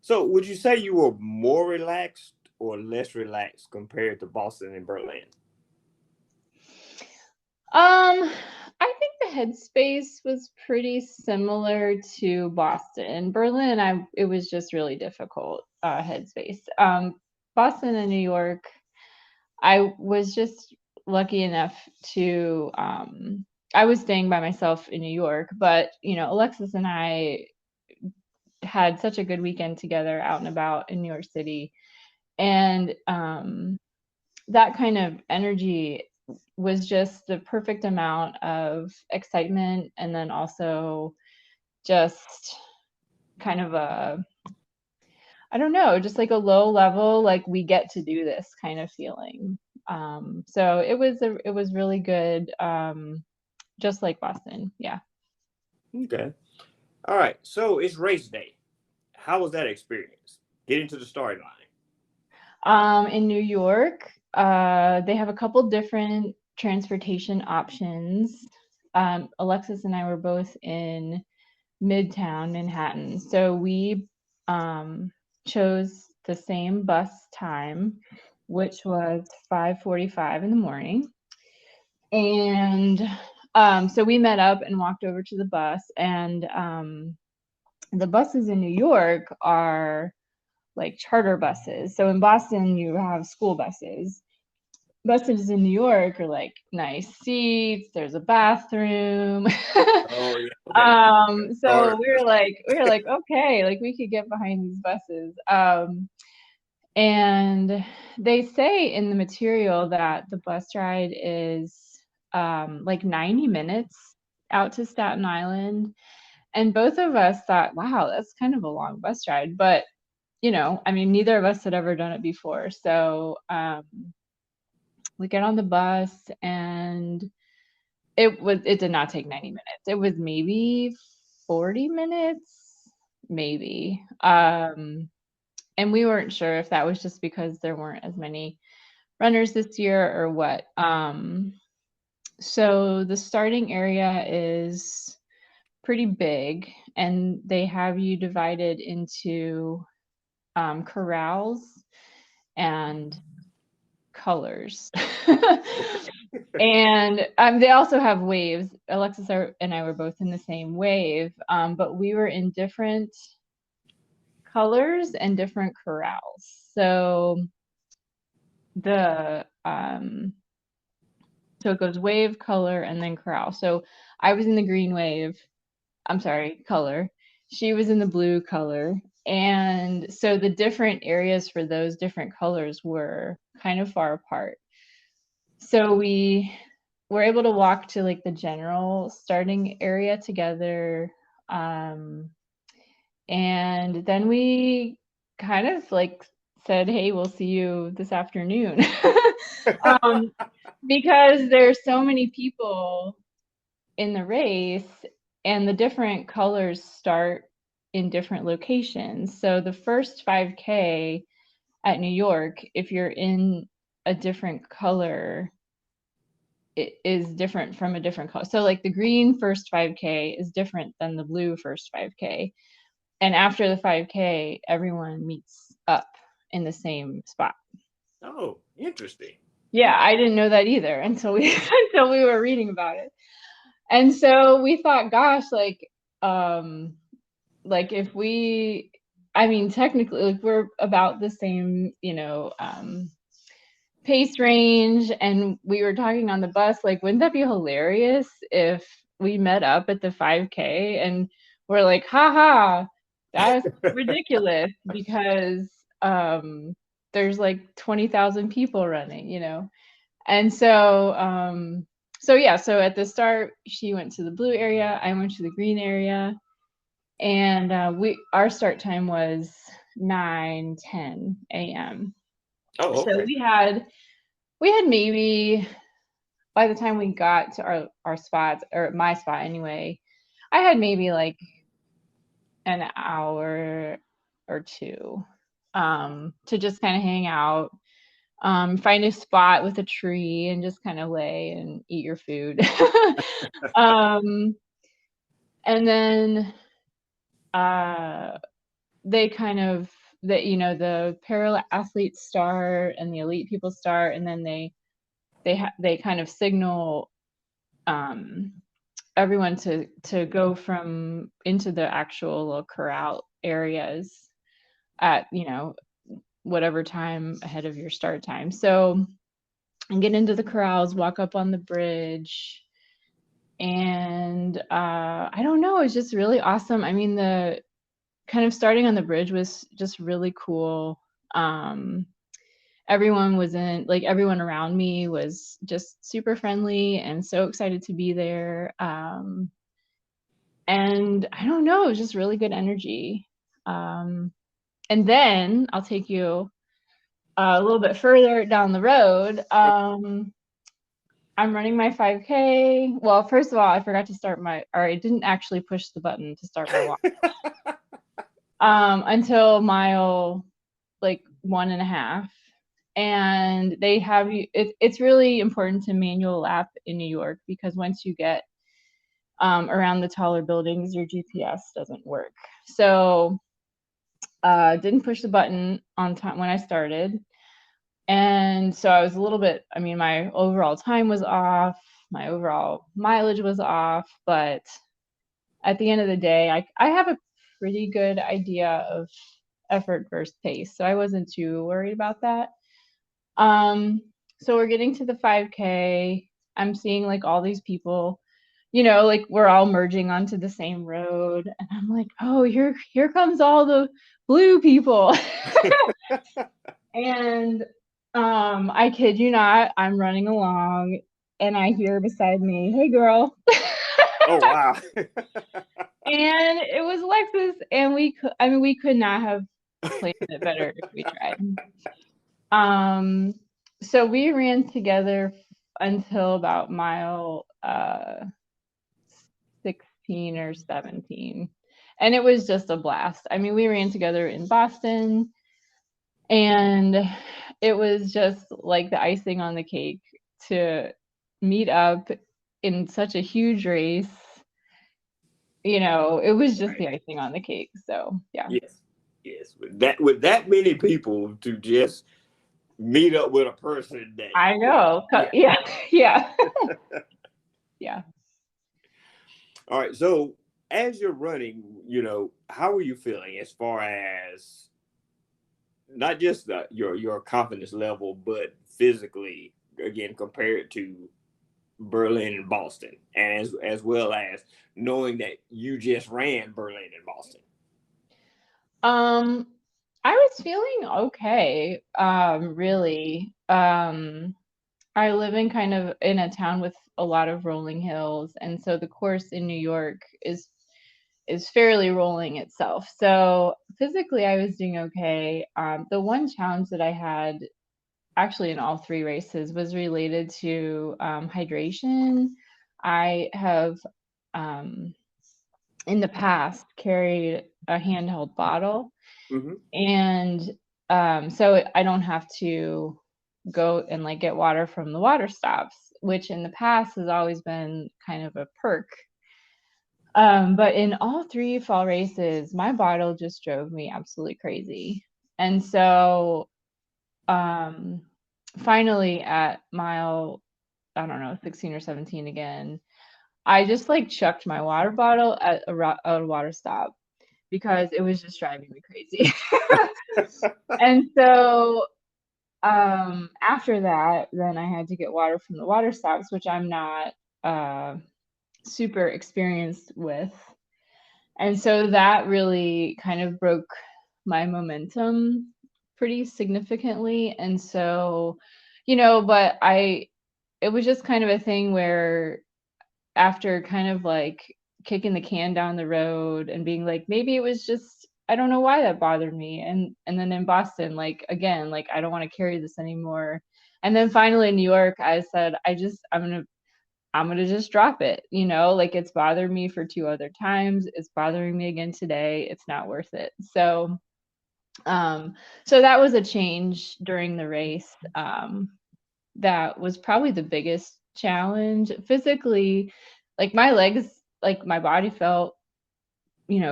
So would you say you were more relaxed or less relaxed compared to Boston and Berlin? I think the headspace was pretty similar to Boston. Berlin, it was just really difficult, headspace. Boston and New York, I was just lucky enough to I was staying by myself in New York, but Alexis and I had such a good weekend together out and about in New York City. And that kind of energy was just the perfect amount of excitement, and then also just kind of I don't know, just like a low level, like we get to do this kind of feeling. So it was really good, just like Boston. Yeah. Okay. All right. So it's race day. How was that experience? Get into the starting line. In New York, they have a couple different transportation options. Alexis and I were both in Midtown Manhattan, so we chose the same bus time, which was 5:45 in the morning. And so we met up and walked over to the bus, and the buses in New York are like charter buses. So in Boston, you have school buses. Buses in New York are like nice seats. There's a bathroom. Oh yeah. Okay. So we were like, okay, like we could get behind these buses. And they say in the material that the bus ride is like 90 minutes out to Staten Island. And both of us thought, wow, that's kind of a long bus ride. But I mean, neither of us had ever done it before. So we get on the bus, and it did not take 90 minutes. It was maybe 40 minutes, maybe. And we weren't sure if that was just because there weren't as many runners this year or what. So the starting area is pretty big, and they have you divided into corrals and colors. And they also have waves. Alexis and I were both in the same wave, but we were in different colors and different corrals. So so it goes wave, color, and then corral. So I was in the green wave. I'm sorry, color. She was in the blue color. And so the different areas for those different colors were kind of far apart. So we were able to walk to like the general starting area together. And then we kind of like said, hey, we'll see you this afternoon. Because there's so many people in the race, and the different colors start in different locations. So the first 5K at New York, if you're in a different color, it is different from a different color. So like the green first 5K is different than the blue first 5K. And after the 5K, everyone meets up in the same spot. Oh, interesting. Yeah, I didn't know that either until we were reading about it. And so we thought, gosh, like if we, I mean, technically, like we're about the same, pace range. And we were talking on the bus, like, wouldn't that be hilarious if we met up at the 5K and we're like, haha, that's ridiculous because there's like 20,000 people running, you know. And so yeah, so at the start she went to the blue area, I went to the green area, and our start time was 9:10 a.m. Oh, So okay. we had maybe, by the time we got to our spots, or my spot anyway, I had maybe like an hour or two to just kind of hang out, find a spot with a tree and just kind of lay and eat your food. um, and then they kind of, the para athletes start and the elite people start, and then they kind of signal everyone to go from into the actual little corral areas at whatever time ahead of your start time. So and get into the corrals, walk up on the bridge, and I don't know, it's just really awesome. I mean, the kind of starting on the bridge was just really cool. Everyone around me was just super friendly and so excited to be there. And I don't know, it was just really good energy. And then I'll take you a little bit further down the road. I'm running my 5K. Well, first of all, I forgot to I didn't actually push the button to start my walk until mile like 1.5. And they have you, it's really important to manual lap in New York, because once you get around the taller buildings, your GPS doesn't work. So didn't push the button on time when I started. And so I was a little bit, I mean, my overall time was off, my overall mileage was off, but at the end of the day, I have a pretty good idea of effort versus pace, so I wasn't too worried about that. So we're getting to the 5K. I'm seeing like all these people, like we're all merging onto the same road, and I'm like, oh, here comes all the blue people. And I kid you not, I'm running along and I hear beside me, "Hey girl." Oh, wow. And it was Lexus, and we could not have played it better if we tried. So we ran together until about mile 16 or 17. And it was just a blast. I mean, we ran together in Boston, and it was just like the icing on the cake to meet up in such a huge race. It was just the icing on the cake. So yeah. Yes. With that many people to just meet up with a person that I know. Yeah. Yeah. Yeah. All right. So as you're running, how are you feeling as far as not just your confidence level, but physically, again, compared to Berlin and Boston, and as well as knowing that you just ran Berlin and Boston? I was feeling okay, really. I live in kind of in a town with a lot of rolling hills, and so the course in New York is fairly rolling itself. So physically, I was doing okay. The one challenge that I had actually in all three races was related to hydration. I have in the past carried a handheld bottle, Mm-hmm. and so I don't have to go and like get water from the water stops, which in the past has always been kind of a perk. But in all three fall races, my bottle just drove me absolutely crazy. And so finally at mile, I don't know, 16 or 17 again, I just like chucked my water bottle at a water stop because it was just driving me crazy. And so after that, then I had to get water from the water stops, which I'm not super experienced with. And so that really kind of broke my momentum pretty significantly. And so, but it was just kind of a thing where after kind of like kicking the can down the road and being like, maybe it was just, I don't know why that bothered me. And then in Boston, like again, like I don't want to carry this anymore. And then finally in New York, I said, I'm gonna just drop it, like it's bothered me for 2 other times. It's bothering me again today. It's not worth it. So that was a change during the race. That was probably the biggest challenge. Physically, like my legs, like my body felt,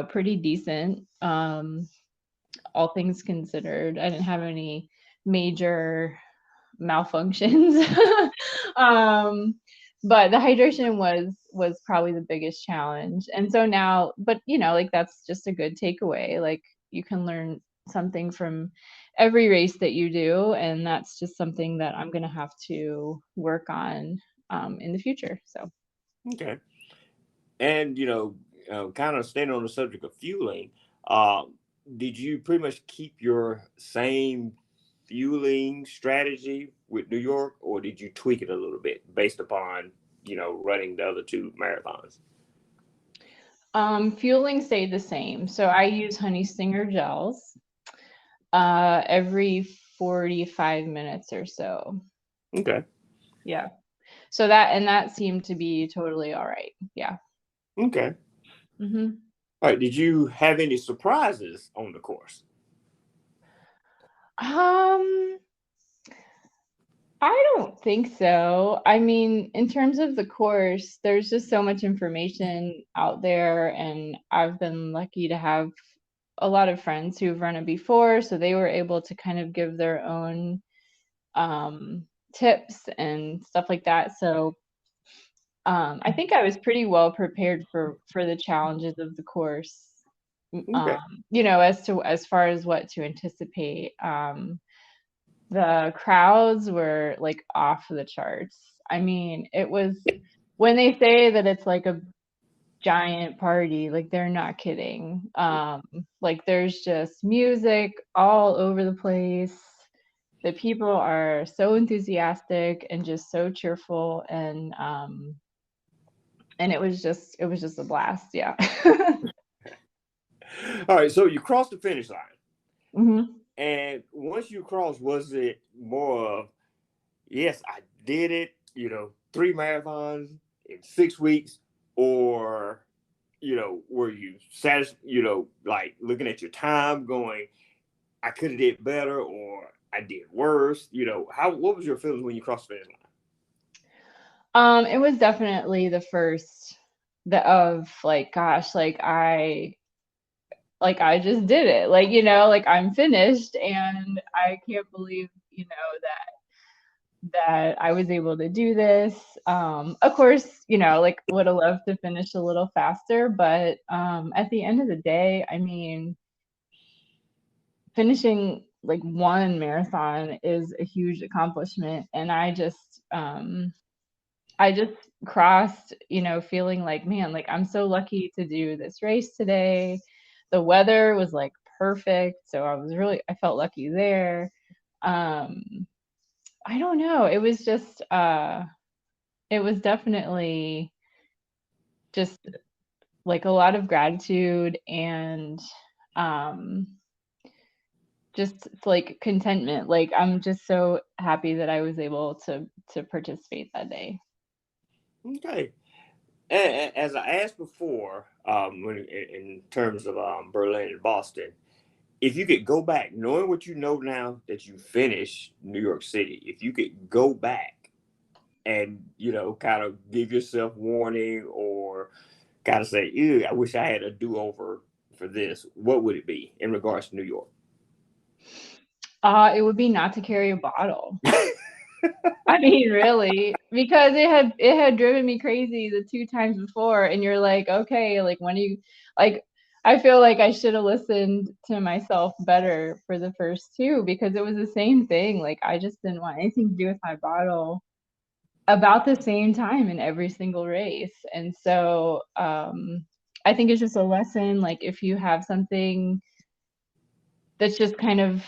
pretty decent. All things considered, I didn't have any major malfunctions. um, but the hydration was probably the biggest challenge. And so now, but like that's just a good takeaway. Like you can learn something from every race that you do, and that's just something that I'm going to have to work on in the future. So Okay. And kind of staying on the subject of fueling, um, did you pretty much keep your same fueling strategy with New York, or did you tweak it a little bit based upon running the other two marathons? fueling stayed the same. So I use honey stinger gels every 45 minutes or so. Okay. Yeah. So that seemed to be totally all right. Yeah. Okay. Mm-hmm. All right. Did you have any surprises on the course? Um, I don't think so. I mean, in terms of the course, there's just so much information out there, and I've been lucky to have a lot of friends who've run it before, so they were able to kind of give their own tips and stuff like that. So I think I was pretty well prepared for the challenges of the course. Okay. As far as what to anticipate. The crowds were like off the charts. I mean, it was when they say that it's like a giant party, like they're not kidding. Like there's just music all over the place. The people are so enthusiastic and just so cheerful, and it was just a blast. Yeah. All right. So you crossed the finish line. hmm And once you crossed, was it more of, yes, I did it, 3 marathons in 6 weeks, or, were you satisfied, like looking at your time going, I could have did better or I did worse? What was your feelings when you crossed the finish line? It was definitely the first of like, gosh, like I just did it. Like I'm finished, and I can't believe, that I was able to do this. Of course, like would have loved to finish a little faster, but at the end of the day, I mean, finishing like one marathon is a huge accomplishment, and I just crossed, feeling like, man, like I'm so lucky to do this race today. The weather was like perfect, so I felt lucky there. Um, I don't know. It was definitely just like a lot of gratitude and um just like contentment. Like I'm just so happy that I was able to participate that day. Okay. And as I asked before, in terms of Berlin and Boston, if you could go back, knowing what you know now that you finished New York City, if you could go back and kind of give yourself warning or kind of say, ew, I wish I had a do-over for this, what would it be in regards to New York? It would be not to carry a bottle. I mean, really, because it had driven me crazy the 2 times before, and you're like, okay, like when you like, I feel like I should have listened to myself better for the first two because it was the same thing. Like I just didn't want anything to do with my bottle. about the same time in every single race. And so I think it's just a lesson. Like if you have something that's just kind of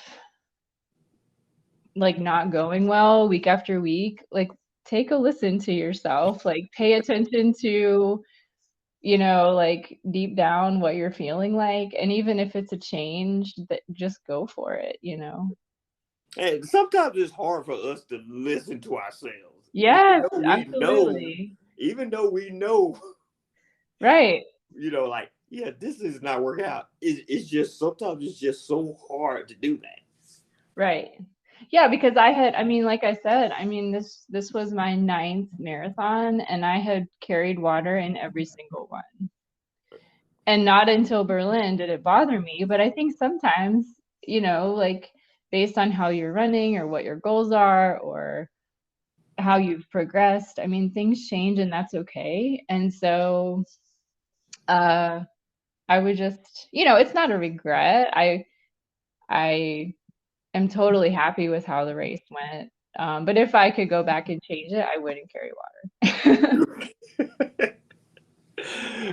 like not going well week after week, like take a listen to yourself, like pay attention to, you know, like deep down what you're feeling like. And even if it's a change, that just go for it, you know? And sometimes it's hard for us to listen to ourselves, Yes, absolutely. even though we know, Right. like, yeah, this is not working out. It's just sometimes it's just so hard to do that. Right. Yeah, because I mean, like I said, I mean, this was my ninth marathon, and I had carried water in every single one. And not until Berlin did it bother me, but I think sometimes, you know, like based on how you're running or what your goals are or how you've progressed, I mean, things change and that's okay. And so uh I would just, you know, it's not a regret. I am totally happy with how the race went. But if I could go back and change it, I wouldn't carry water.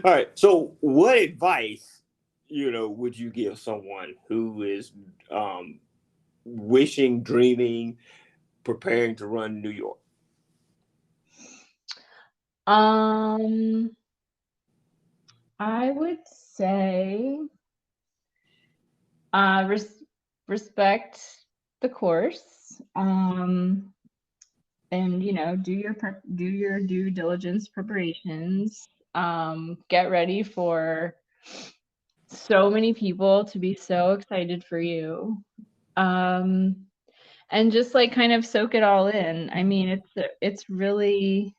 All right. So, what advice, would you give someone who is wishing, dreaming, preparing to run New York? Um, I would say respect the course. And you know, do your due diligence preparations. Get ready for so many people to be so excited for you. Um, and just like kind of soak it all in. I mean, it's really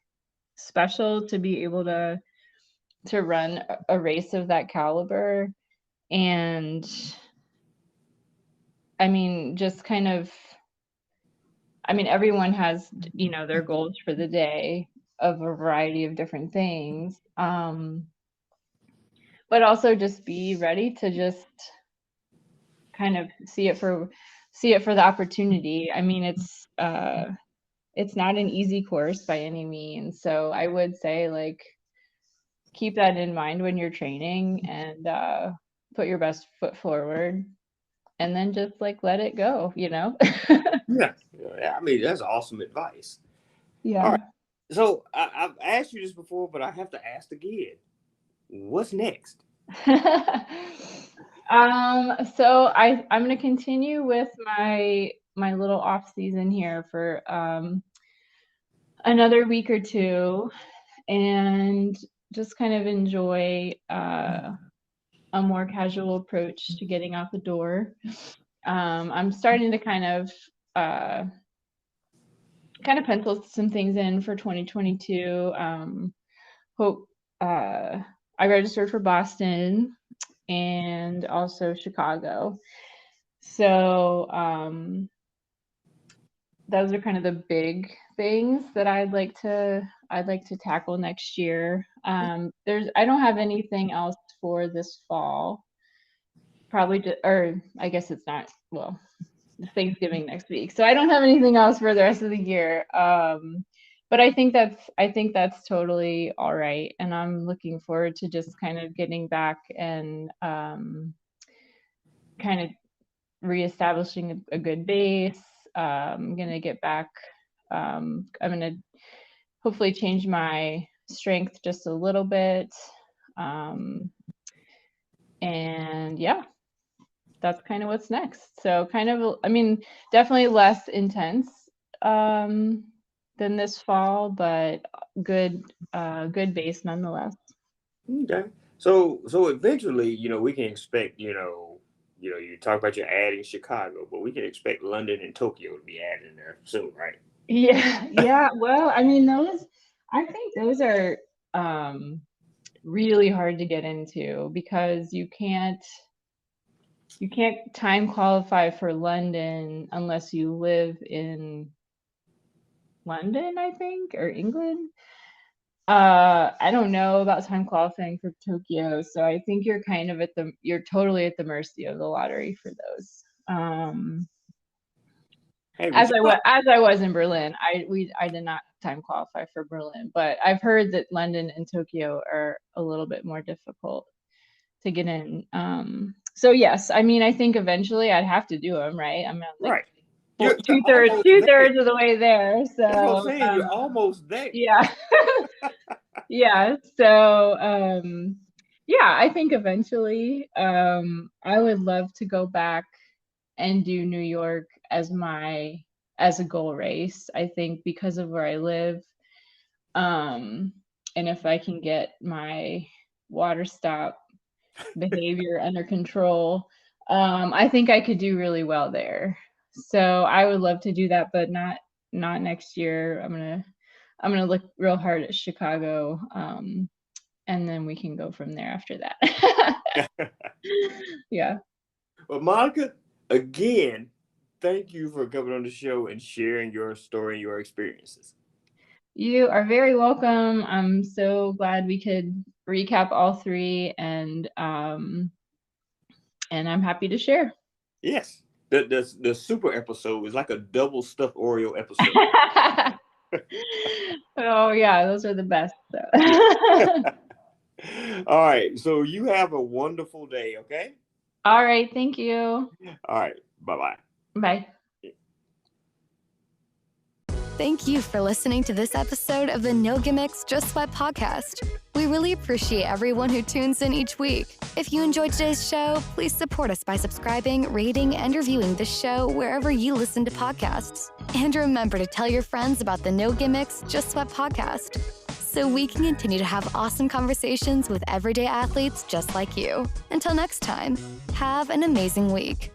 special to be able to run a race of that caliber. And I mean, just kind of, I mean, everyone has, you know, their goals for the day of a variety of different things. But also just be ready to just kind of see it for the opportunity. I mean, it's not an easy course by any means. So I would say like keep that in mind when you're training and put your best foot forward and then just like let it go, you know? Yeah. I mean, that's awesome advice. All right. Yeah. So, I've asked you this before, but I have to ask again. What's next? So I'm gonna continue with my little off season here for another week or two and just kind of enjoy a more casual approach to getting out the door. I'm starting to uh, kind of pencil some things in for 2022. Hope I registered for Boston and also Chicago. So those are kind of the big things that I'd like to tackle next year. I don't have anything else for this fall. Probably or I guess it's not, well, Thanksgiving next week. So I don't have anything else for the rest of the year. But I think that's totally all right. And I'm looking forward to just kind of getting back and kind of reestablishing a good base. I'm gonna get back. I'm gonna hopefully change my strength just a little bit. And yeah, that's kind of what's next. So kind of, I mean, definitely less intense than this fall, but good base nonetheless. Okay. So eventually, we can expect, you talk about you're adding Chicago, but we can expect London and Tokyo to be added in there soon, right? Yeah, yeah. Well, I mean, I think those are really hard to get into because you can't time qualify for London unless you live in London, I think, or England. I don't know about time qualifying for Tokyo, so I think you're totally at the mercy of the lottery for those. Hey, As I was in Berlin. I did not time qualify for Berlin, but I've heard that London and Tokyo are a little bit more difficult to get in. So yes, I mean, I think eventually I'd have to do them, right? I'm at like right. You're two-thirds almost there. of the way there. That's what I'm So saying. You're almost there. yeah. Yeah. So yeah, I think eventually I would love to go back and do New York as a goal race. I think because of where I live, and if I can get my water stop behavior under control, I think I could do really well there. So I would love to do that, but not next year. I'm gonna look real hard at Chicago, and then we can go from there after that. Yeah. Well, Monica, again, thank you for coming on the show and sharing your story and your experiences. You are very welcome. I'm so glad we could recap all three, and I'm happy to share. Yes. The super episode is like a double stuffed Oreo episode. Oh yeah, those are the best. All right. So you have a wonderful day, okay? All right, thank you. All right. Bye-bye. Bye. Thank you for listening to this episode of the No Gimmicks, Just Sweat podcast. We really appreciate everyone who tunes in each week. If you enjoyed today's show, please support us by subscribing, rating, and reviewing the show wherever you listen to podcasts. And remember to tell your friends about the No Gimmicks, Just Sweat podcast, so we can continue to have awesome conversations with everyday athletes just like you. Until next time, have an amazing week.